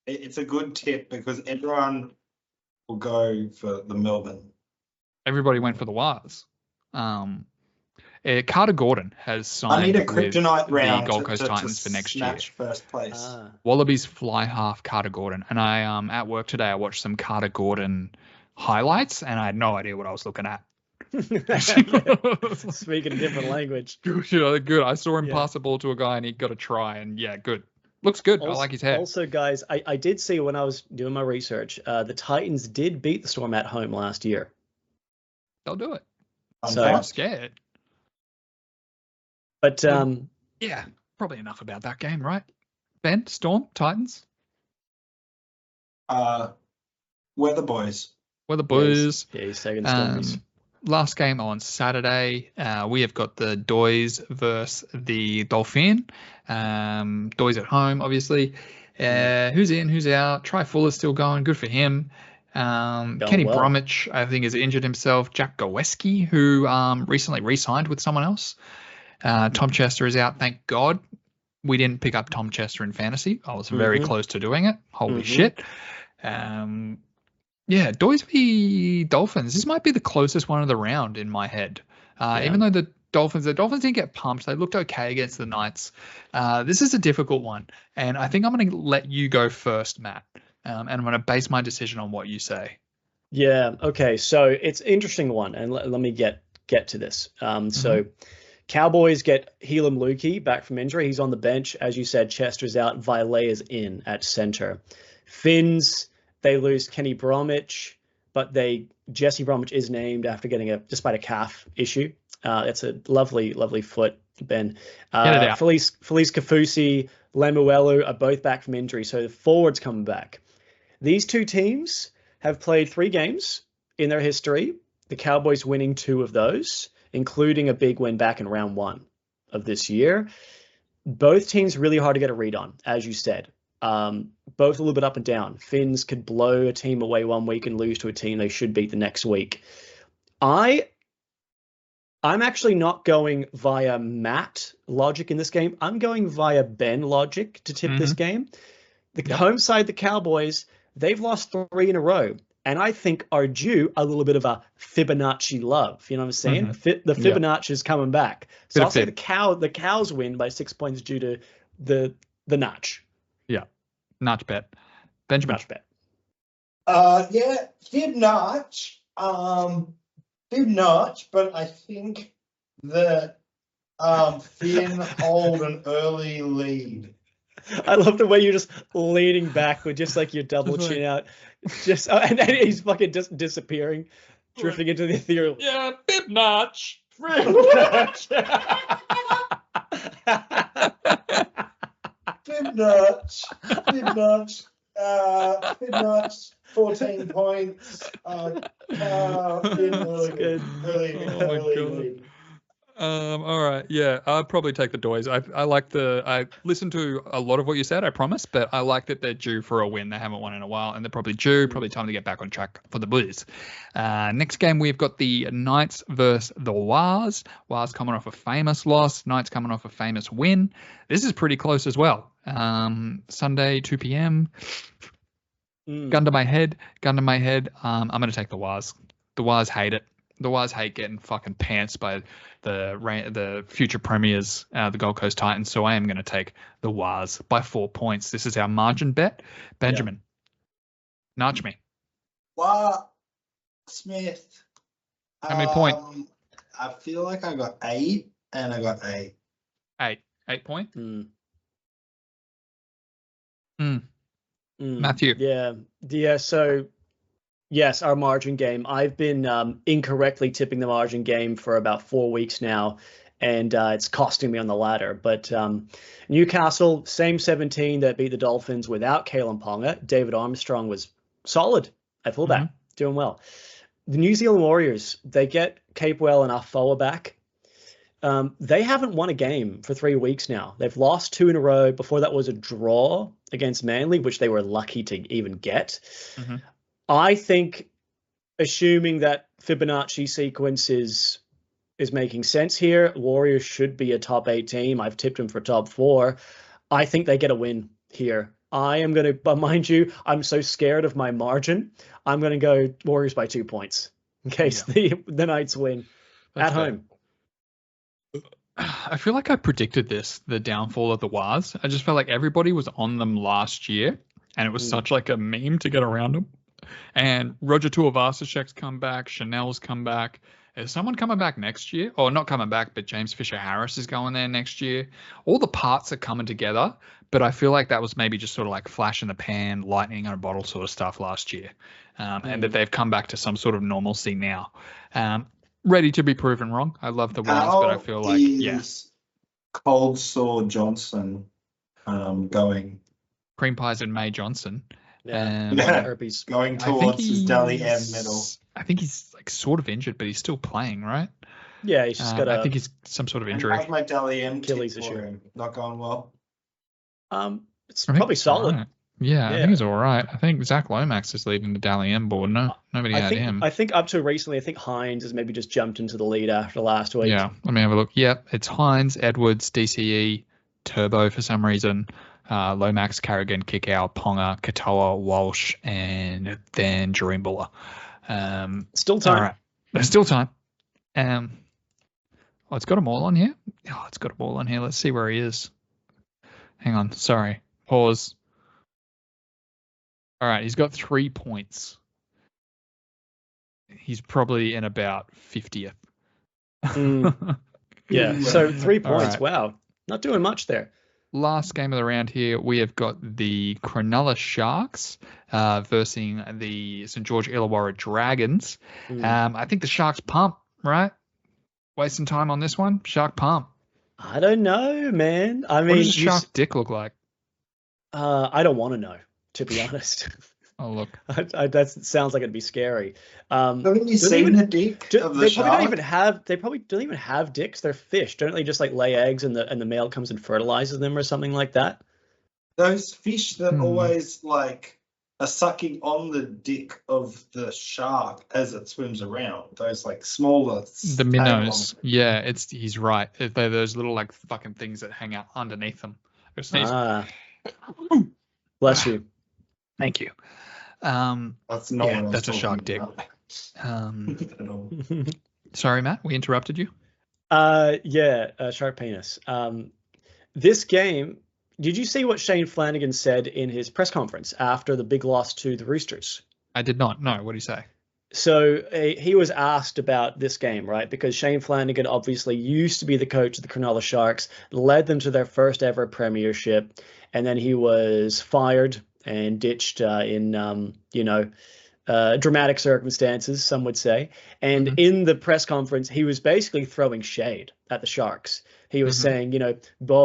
It's a good tip because everyone will go for the Melbourne. Everybody went for the Wars. Carter Gordon has signed I need a kryptonite round the Gold Coast Titans for next year. First place. Wallabies fly half Carter Gordon. And I at work today I watched some Carter Gordon highlights and I had no idea what I was looking at. Speaking a different language. Good. I saw him pass the ball to a guy and he got a try and good. Looks good. Also, I like his head. Also, guys, I did see when I was doing my research, the Titans did beat the Storm at home last year. They'll do it. I'm scared. But probably enough about that game, right? Ben, Storm, Titans. We're the boys. We're the boys. Yeah, he's taking the Stormies. Last game on Saturday, we have got the Doys versus the Dolphin. Doys at home, obviously. Who's in, who's out? Try Fuller's still going. Good for him. Kenny Bromwich, I think, has injured himself. Jack Goweski, who recently re-signed with someone else. Tom Chester is out, thank God. We didn't pick up Tom Chester in fantasy. I was very close to doing it. Holy shit. Doys v Dolphins. This might be the closest one of the round in my head. Even though the Dolphins didn't get pumped. They looked okay against the Knights. This is a difficult one. And I think I'm going to let you go first, Matt. And I'm going to base my decision on what you say. Yeah. Okay. So it's an interesting one. And let me get to this. So Cowboys get Helam Lukey back from injury. He's on the bench. As you said, Chester's out. Violet is in at center. Finns, they lose Kenny Bromwich, but Jesse Bromwich is named after getting despite a calf issue. It's a lovely foot, Ben. Felice Kafusi, Lemuelu are both back from injury, so the forwards coming back. These two teams have played 3 games in their history, the Cowboys winning 2 of those, including a big win back in round 1 of this year. Both teams really hard to get a read on, as you said. Both a little bit up and down. Finns could blow a team away one week and lose to a team they should beat the next week. I'm actually not going via Matt logic in this game. I'm going via Ben logic to tip this game. The home side, the Cowboys, they've lost 3 in a row, and I think are due a little bit of a Fibonacci love. You know what I'm saying? The Fibonacci is coming back. So I'll say the Cows win by 6 points due to the notch. Yeah, notch bet. Benjamin. Notch bet. Fib notch. Big notch, but I think that Finn hold an early lead. I love the way you're just leaning back with just like your double chin out, and then he's fucking just disappearing, drifting into the ethereal. Yeah, bib notch. Bib notch. 14 points. Good. All right, yeah, I'd probably take the Doys. I listened to a lot of what you said, I promise, but I like that they're due for a win. They haven't won in a while, and they're probably time to get back on track for the Blues. Next game, we've got the Knights versus the Wars. Wars coming off a famous loss, Knights coming off a famous win. This is pretty close as well. Sunday, 2 p.m. Gun to my head. I'm going to take the Wars. The Wars hate it. The Wars hate getting fucking pants by the future premiers, the Gold Coast Titans. So I am going to take the Wars by 4 points. This is our margin bet. Benjamin, nudge me. Smith. How many points? I feel like I got 8, and I got 8. 8 points? Matthew. Yeah. So, yes, our margin game. I've been incorrectly tipping the margin game for about 4 weeks now, and it's costing me on the ladder. But Newcastle, same 17 that beat the Dolphins without Kalen Ponga. David Armstrong was solid at fullback, doing well. The New Zealand Warriors, they get Capewell and Afoa back. They haven't won a game for 3 weeks now. They've lost 2 in a row. Before that was a draw against Manly, which they were lucky to even get. I think, assuming that Fibonacci sequence is making sense here, Warriors should be a top 8 team. I've tipped them for top 4. I think they get a win here. I am going to, but mind you, I'm so scared of my margin. I'm going to go Warriors by 2 points in case the Knights win at home. I feel like I predicted the downfall of the Wars. I just felt like everybody was on them last year, and it was such like a meme to get around them. And Roger Tuivasa-Sheck's come back, Chanel's come back. Is someone coming back next year? Or not coming back, but James Fisher-Harris is going there next year. All the parts are coming together, but I feel like that was maybe just sort of like flash in the pan, lightning in a bottle sort of stuff last year. And that they've come back to some sort of normalcy now. Ready to be proven wrong. I love the Wars, but I feel like, Cold Sore Johnson going? Cream Pies and May Johnson. Herpes. Going towards his Dally M medal. I think he's like sort of injured, but he's still playing, right? Yeah, he's just got I think he's some sort of injury. How's my Dally M Achilles issue? Him? Not going well. It's probably solid. Right. Yeah, I think he's all right. I think Zach Lomax is leaving the Dally M board. No, nobody had him. I think up to recently, I think Hines has maybe just jumped into the lead after last week. Yeah, let me have a look. Yep, it's Hines, Edwards, DCE, Turbo for some reason, Lomax, Carrigan, Kickout, Ponga, Katoa, Walsh, and then Jareem Buller. Still time. All right. There's still time. It's got them all on here. Oh, it's got them all on here. Let's see where he is. Hang on. Sorry. Pause. All right. He's got 3 points. He's probably in about 50th. Yeah. So 3 points. Right. Wow. Not doing much there. Last game of the round here, we have got the Cronulla Sharks versus the St. George Illawarra Dragons. I think the Sharks pump, right? Wasting time on this one? Shark pump. I don't know, man. I mean, what does a shark dick look like? I don't want to know, to be honest. Oh, look. That sounds like it'd be scary. Haven't you seen the dick of the shark? They probably don't even have dicks. They're fish. Don't they just like lay eggs and the male comes and fertilizes them or something like that? Those fish that always like are sucking on the dick of the shark as it swims around. Those like smaller. The minnows. Yeah, he's right. They're those little like fucking things that hang out underneath them. Bless you. Thank you. That's not that's a shark dick. Sorry, Matt, we interrupted you. Shark penis. This game, did you see what Shane Flanagan said in his press conference after the big loss to the Roosters? I did not. No, what did he say? So he was asked about this game, right? Because Shane Flanagan obviously used to be the coach of the Cronulla Sharks, led them to their first ever premiership, and then he was fired and ditched in, dramatic circumstances, some would say. And in the press conference, he was basically throwing shade at the Sharks. He was saying,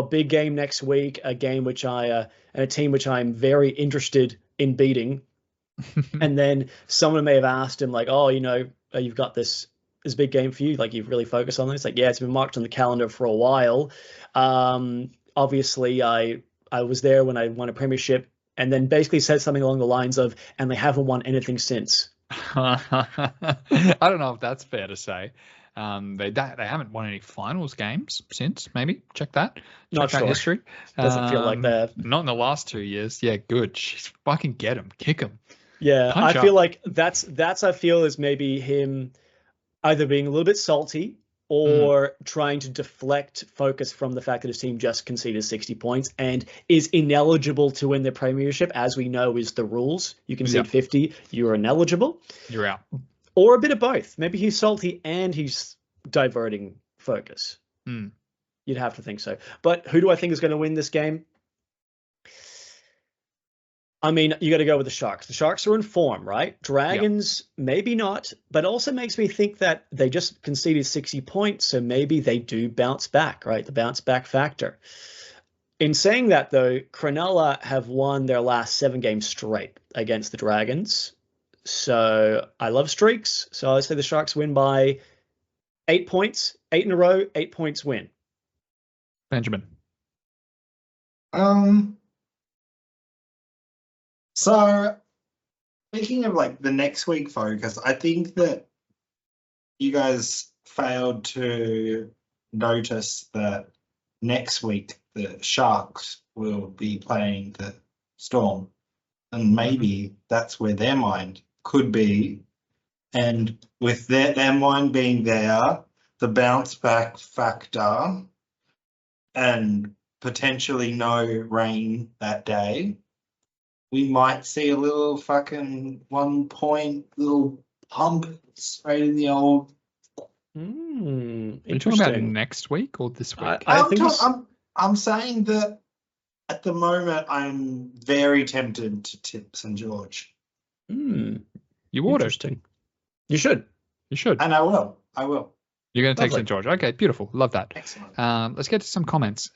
big game next week, a game which and a team which I'm very interested in beating. And then someone may have asked him, like, oh, you've got this big game for you, like you've really focused on this. Like, yeah, it's been marked on the calendar for a while. Obviously, I was there when I won a premiership, and then basically said something along the lines of, and they haven't won anything since. I don't know if that's fair to say. They haven't won any finals games since. Maybe check that. Not sure. History Doesn't feel like that. Not in the last 2 years. Yeah, good. Jeez, fucking get him, kick him. Yeah, I feel like that's I feel is maybe him either being a little bit salty or trying to deflect focus from the fact that his team just conceded 60 points and is ineligible to win the premiership, as we know is the rules. You concede 50, you're ineligible. You're out. Or a bit of both. Maybe he's salty and he's diverting focus. You'd have to think so. But who do I think is going to win this game? I mean, you got to go with the Sharks. The Sharks are in form, right? Dragons, maybe not, but also makes me think that they just conceded 60 points, so maybe they do bounce back, right? The bounce back factor. In saying that, though, Cronulla have won their last 7 games straight against the Dragons. So I love streaks. So I say the Sharks win by 8 points, 8 in a row, 8 points win. Benjamin. So, speaking of like the next week focus, I think that you guys failed to notice that next week the Sharks will be playing the Storm, and maybe that's where their mind could be. And with their mind being there, the bounce back factor, and potentially no rain that day, we might see a little fucking 1 point little pump straight in the old. Are you talking about next week or this week? I'm saying that at the moment I'm very tempted to tip St. George. You ought Interesting. You should. You should. And I will. You're going to take St. George. Okay, beautiful. Love that. Excellent. Let's get to some comments.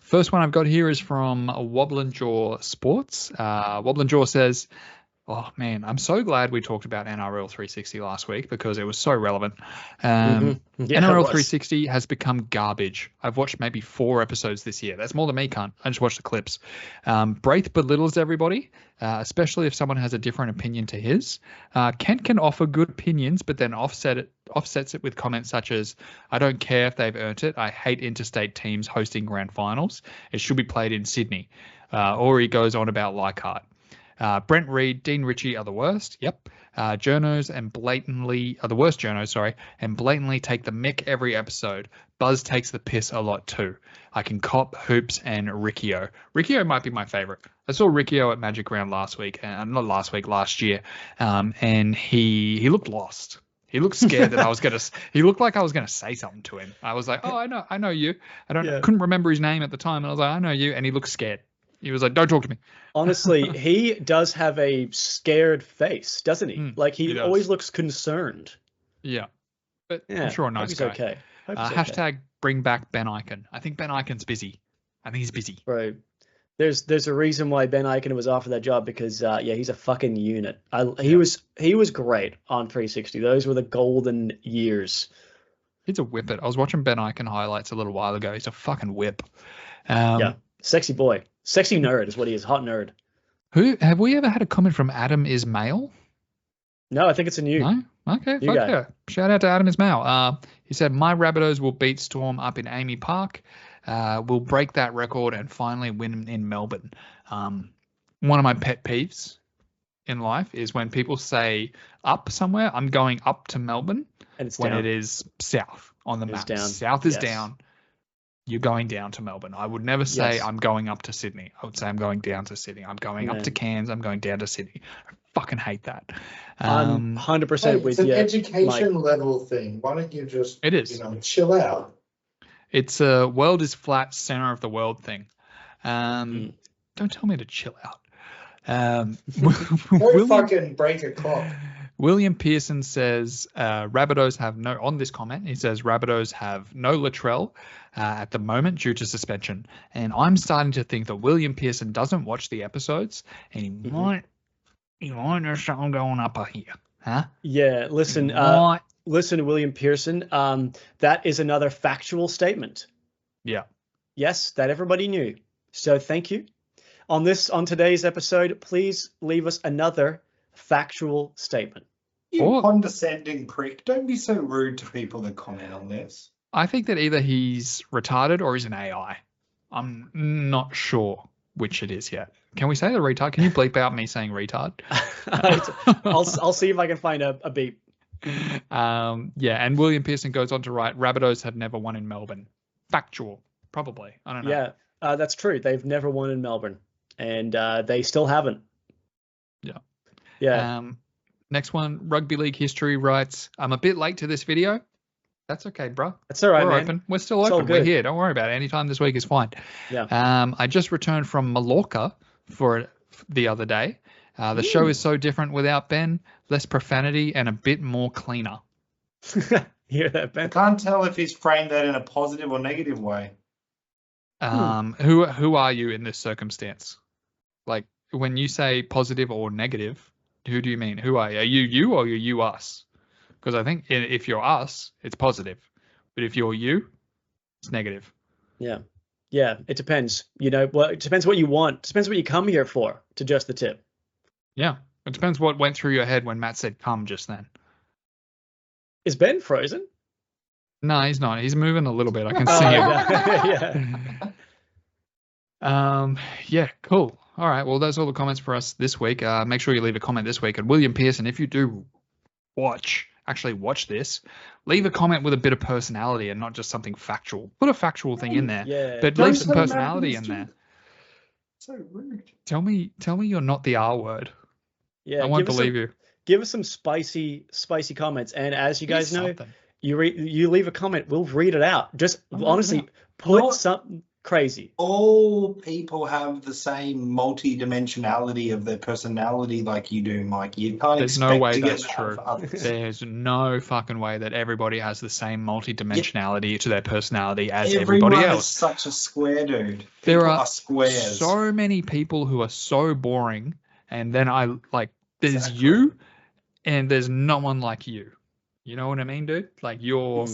First one I've got here is from Wobblin' Jaw Sports. Wobblin' Jaw says, oh, man, I'm so glad we talked about NRL 360 last week because it was so relevant. NRL 360 has become garbage. I've watched maybe 4 episodes this year. That's more than me, cunt. I just watched the clips. Braith belittles everybody, especially if someone has a different opinion to his. Kent can offer good opinions, but then offsets it with comments such as, I don't care if they've earned it. I hate interstate teams hosting grand finals. It should be played in Sydney. Or he goes on about Leichhardt. Brent Reed, Dean Ritchie are the worst. Yep. Journos and blatantly are the worst journos, sorry, and blatantly take the mick every episode. Buzz takes the piss a lot too. I can cop Hoops and Riccio. Riccio might be my favorite. I saw Riccio at Magic Round last year. And he looked lost. He looked scared that he looked like I was gonna say something to him. I was like, oh, I know you. Couldn't remember his name at the time. And I was like, I know you. And he looked scared. He was like, don't talk to me. Honestly, he does have a scared face, doesn't he? Like he always looks concerned. Yeah. But I'm sure a nice guy. Okay. Hashtag bring back Ben Eichen. I think Ben Eichen's busy. I think he's busy. Bro, there's a reason why Ben Eichen was offered that job because he's a fucking unit. He was great on 360. Those were the golden years. He's a whippet. I was watching Ben Eichen highlights a little while ago. He's a fucking whip. Sexy boy. Sexy nerd is what he is. Hot nerd. Have we ever had a comment from Adam Ismail? No, I think it's a new. No? Okay, fuck yeah. Shout out to Adam Ismail. He said, my Rabbitohs will beat Storm up in Amy Park. We'll break that record and finally win in Melbourne. One of my pet peeves in life is when people say up somewhere. I'm going up to Melbourne. And it's when down. It is south on the map. Down. South is down. you're going down to Melbourne. I would never say Yes. I'm going up to Sydney. I would say I'm going down to Sydney. I'm going up to Cairns. I'm going down to Sydney. I fucking hate that. I'm 100% Hey, with it's you. an education level thing. Why don't you just, It is. Chill out? It's a world is flat, center of the world thing. Don't tell me to chill out. Don't fucking break a clock. William Pearson says Rabbitohs have no, on this comment, he says Rabbitohs have no Latrell at the moment due to suspension. And I'm starting to think that William Pearson doesn't watch the episodes and he might there's something going up here. Huh? Yeah, listen, William Pearson, that is another factual statement. Yeah. Yes, that everybody knew. So thank you. On today's episode, please leave us another factual statement. You condescending prick. Don't be so rude to people that comment on this. I think that either he's retarded or he's an AI. I'm not sure which it is yet. Can we say the retard? Can you bleep out me saying retard? I'll see if I can find a beep. Yeah, and William Pearson goes on to write, Rabbitohs have never won in Melbourne. Factual, probably. I don't know. Yeah, that's true. They've never won in Melbourne, and they still haven't. Yeah. Yeah. Next one, Rugby League History writes, I'm a bit late to this video. That's okay, bro. That's all right, We're man. open. We're still It's open. all We're good. here. Don't worry about it. Anytime this week is fine. Yeah. I just returned from Mallorca for the other day. The show is so different without Ben, less profanity and a bit more cleaner. Hear that, I Ben? can't tell if he's framed that in a positive or negative way. Who are you in this circumstance? Like when you say positive or negative, who do you mean? Who are you? Are you or are you us? Because I think if you're us, it's positive. But if you're you, it's negative. Yeah. Yeah, it depends. It depends what you want. It depends what you come here for, to just the tip. Yeah. It depends what went through your head when Matt said come just then. Is Ben frozen? No, he's not. He's moving a little bit. I can see him. Yeah. Yeah, cool. All right. Well, that's all the comments for us this week. Make sure you leave a comment this week. And William Pearson, if you do actually watch this, leave a comment with a bit of personality and not just something factual. Put a factual thing in there, Yeah. but leave some personality in there. So rude. Tell me you're not the R word. Yeah. I won't believe you. Give us some spicy comments. And as you guys know, Something. you leave a comment, we'll read it out. Just honestly, put something crazy. All people have the same multi-dimensionality of their personality like you do, Mike. You can't There's expect no way to that's get that true. for others. There's no fucking way that everybody has the same multi-dimensionality to their personality as everybody Everyone else. is such a square, dude. There People are squares. so many people who are so boring, and then there's you, and there's no one like you. You know what I mean, dude? Like you're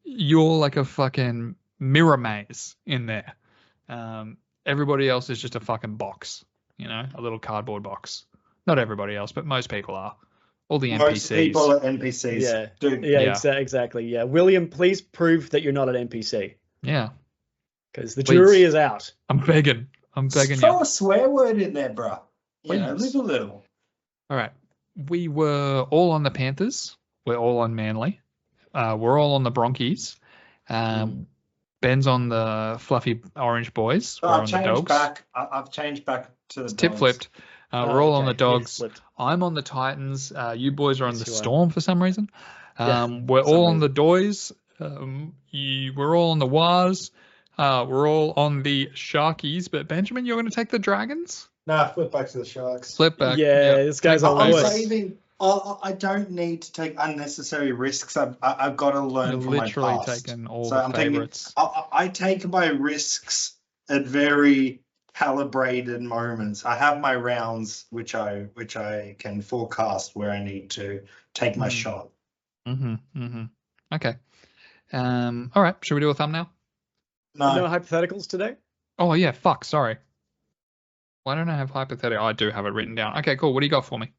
like a fucking mirror maze in there. Everybody else is just a fucking box, a little cardboard box. Not everybody else, but most people are. All the NPCs. Most people are NPCs. Yeah. Dude. Yeah. Exactly. Yeah. William, please prove that you're not an NPC. Yeah. Because the jury is out. I'm begging Throw you. a swear word in there, bro. Live a little. All right. We were all on the Panthers. We're all on Manly. We're all on the Broncos. Ben's on the fluffy orange boys. We're on the Dogs. I've changed back to the Tip Dogs. flipped. We're all on the Okay. Dogs. Flipped. I'm on the Titans. You boys are on the you are. Storm for some reason. Yeah, We're all on the Doys. We're all on the Waz. We're all on the Sharkies. But Benjamin, you're going to take the Dragons? Nah, flip back to the Sharks. Flip back. Yeah, this guy's Take on the the favourites. list. I don't need to take unnecessary risks. I've got to learn You're from my literally past. taking all So the I'm thinking, favourites. I take my risks at very calibrated moments. I have my rounds which I can forecast where I need to take my shot. Okay. All right. Should we do a thumbnail? No hypotheticals today? Oh, yeah. Fuck. Sorry. Why don't I have hypothetical? I do have it written down. Okay, cool. What do you got for me?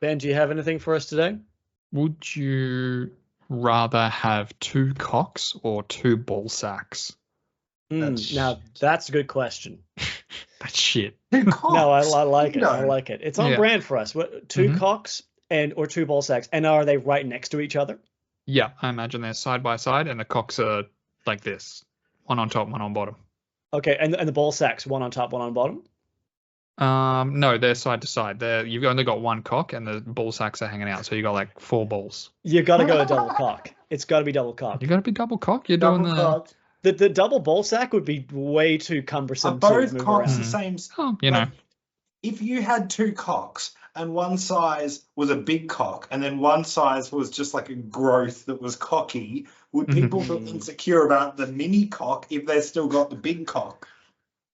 Ben, do you have anything for us today? Would you rather have 2 cocks or 2 ball sacks? Now, that's a good question. That's shit. No, I like it. No. I like it. It's on brand for us. What, 2 cocks or 2 ball sacks? And are they right next to each other? Yeah, I imagine they're side by side and the cocks are like this. one on top, one on bottom. Okay, and the ball sacks, one on top, one on bottom? No, they're side to side. You've only got one cock, and the ball sacks are hanging out, so you got like 4 balls. You got to go a double cock. It's got to be double cock. You got to be double cock. You're Double doing cock. The double ball sack would be way too cumbersome. Are both to move cocks around. the same? Oh, you know. If you had 2 cocks and one size was a big cock and then one size was just like a growth that was cocky, would people feel insecure about the mini cock if they've still got the big cock?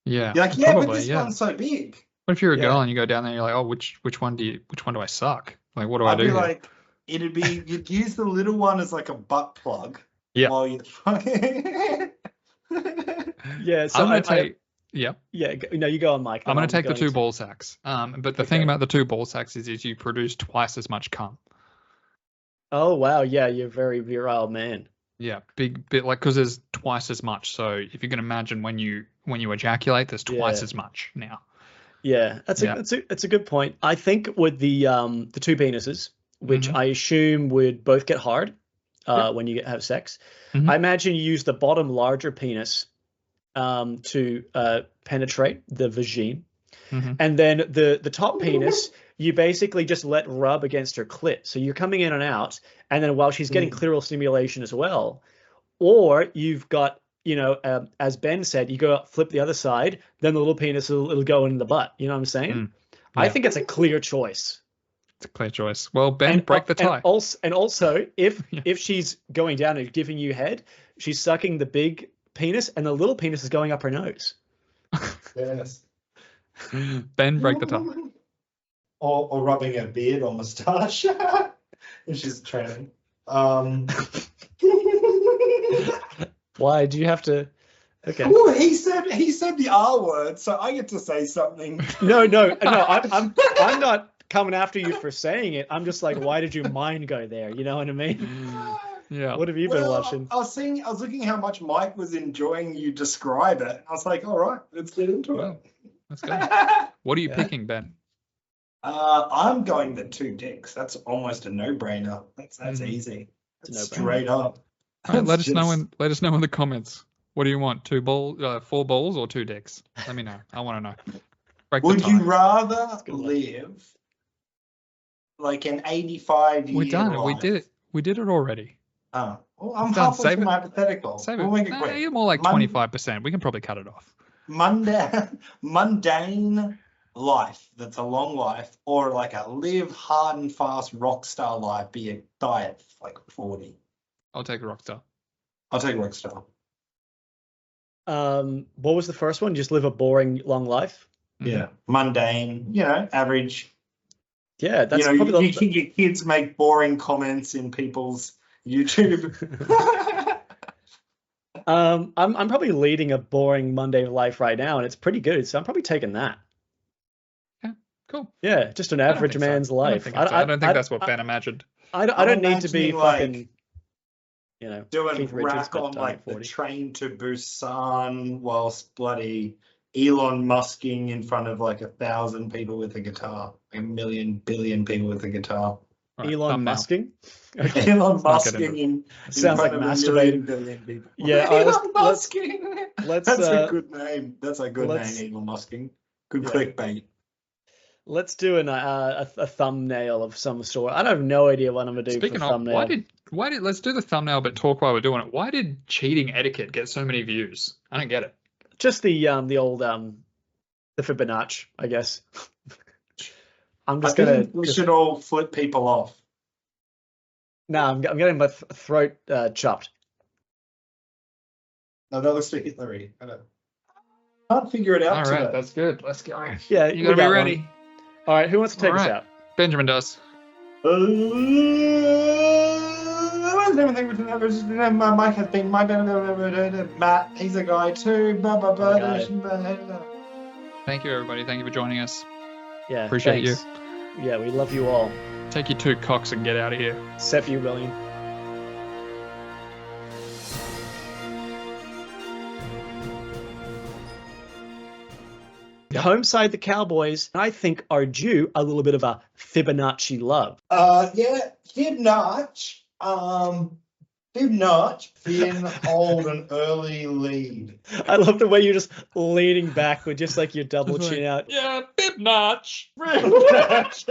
Yeah. You're like, yeah, probably, but this one's so big. What if you're a girl and you go down there and you're like, oh, which one do I suck? Like, what do I do? I'd be here? like, you'd use the little one as like a butt plug. Yeah. While you're fucking. Yeah, so I'm going to take. Yeah. Yeah, no, you go on, Mike. I'm going to take the 2 ball sacks. But the thing about the 2 ball sacks is you produce twice as much cum. Oh wow, yeah, you're a very virile man. Yeah, big bit like because there's twice as much. So if you can imagine when you ejaculate, there's twice as much now. Yeah, that's a good point. I think with the 2 penises, which I assume would both get hard when you have sex, I imagine you use the bottom larger penis to penetrate the vagine, and then the top penis you basically just let rub against her clit. So you're coming in and out, and then while she's getting clitoral stimulation as well, or you've got, you know, as Ben said, you go flip the other side, then the little penis it'll go in the butt. You know what I'm saying? I think it's a clear choice. It's a clear choice. Well, Ben, break the tie. And also, if she's going down and giving you head, she's sucking the big penis, and the little penis is going up her nose. Yes. Ben, break the tie. Or rubbing her beard or moustache if she's training. Why do you have to? Okay. Well, he said the R word, so I get to say something. No. I'm not coming after you for saying it. I'm just like, why did your mind go there? You know what I mean? Yeah. What have you been watching? I was looking how much Mike was enjoying you describe it. I was like, all right, let's get into it. Let's go. What are you picking, Ben? I'm going the 2 dicks. That's almost a no-brainer. That's easy. That's straight up. All right, let us know in the comments. What do you want? 4 balls or 2 dicks? Let me know. I want to know. Would you rather live like an 85-year We're done. life? We did it. We did it already. Oh, well, I'm halfway through my hypothetical. Save we'll make it quick. You're more like 25%. We can probably cut it off. Mundane life that's a long life, or like a live hard and fast rock star life, be a diet like 40. I'll take a rock star. I'll take rock star. What was the first one? Just live a boring long life? Yeah, mundane, average. Yeah, that's probably your kids make boring comments in people's YouTube. I'm probably leading a boring Monday life right now, and it's pretty good. So I'm probably taking that. Yeah, cool. Yeah, just an average man's life. I don't think that's what Ben imagined. I don't need to be fucking, doing Keith Richards, rap on but, like the 40. train to Busan whilst bloody Elon Musking in front of like 1,000 people with a guitar, a million billion people with a guitar. Right, Elon Musking. Okay. Elon Musking in sounds like masturbating. Billion people. Yeah, Elon Musking. Let's. That's a good name. That's a good name, Elon Musking. Good clickbait. Let's do a thumbnail of some sort. I have no idea what I'm gonna do. Speaking for of, thumbnail. why did let's do the thumbnail, but talk while we're doing it. Why did cheating etiquette get so many views? I don't get it. Just the old the Fibonacci, I guess. I'm just gonna. We should all flip people off. No, I'm getting my throat chopped. No, that looks too Hitlery. I can't figure it out. All right, that's good. Let's go. Yeah, you gotta be ready. One. All right, who wants to take us out? Benjamin does. Mike has been Matt. He's a guy too. Thank you, everybody. Thank you for joining us. Yeah, appreciate you. Yeah, we love you all. Take your 2 cocks and get out of here. Except you, William. Home side, the Cowboys, I think, are due a little bit of a Fibonacci love. Yeah, Fibonacci. Bib Notch, Finn hold an early lead. I love the way you're just leaning back with just like your double Just like, chin out. Yeah, Bib Notch. Bib Notch.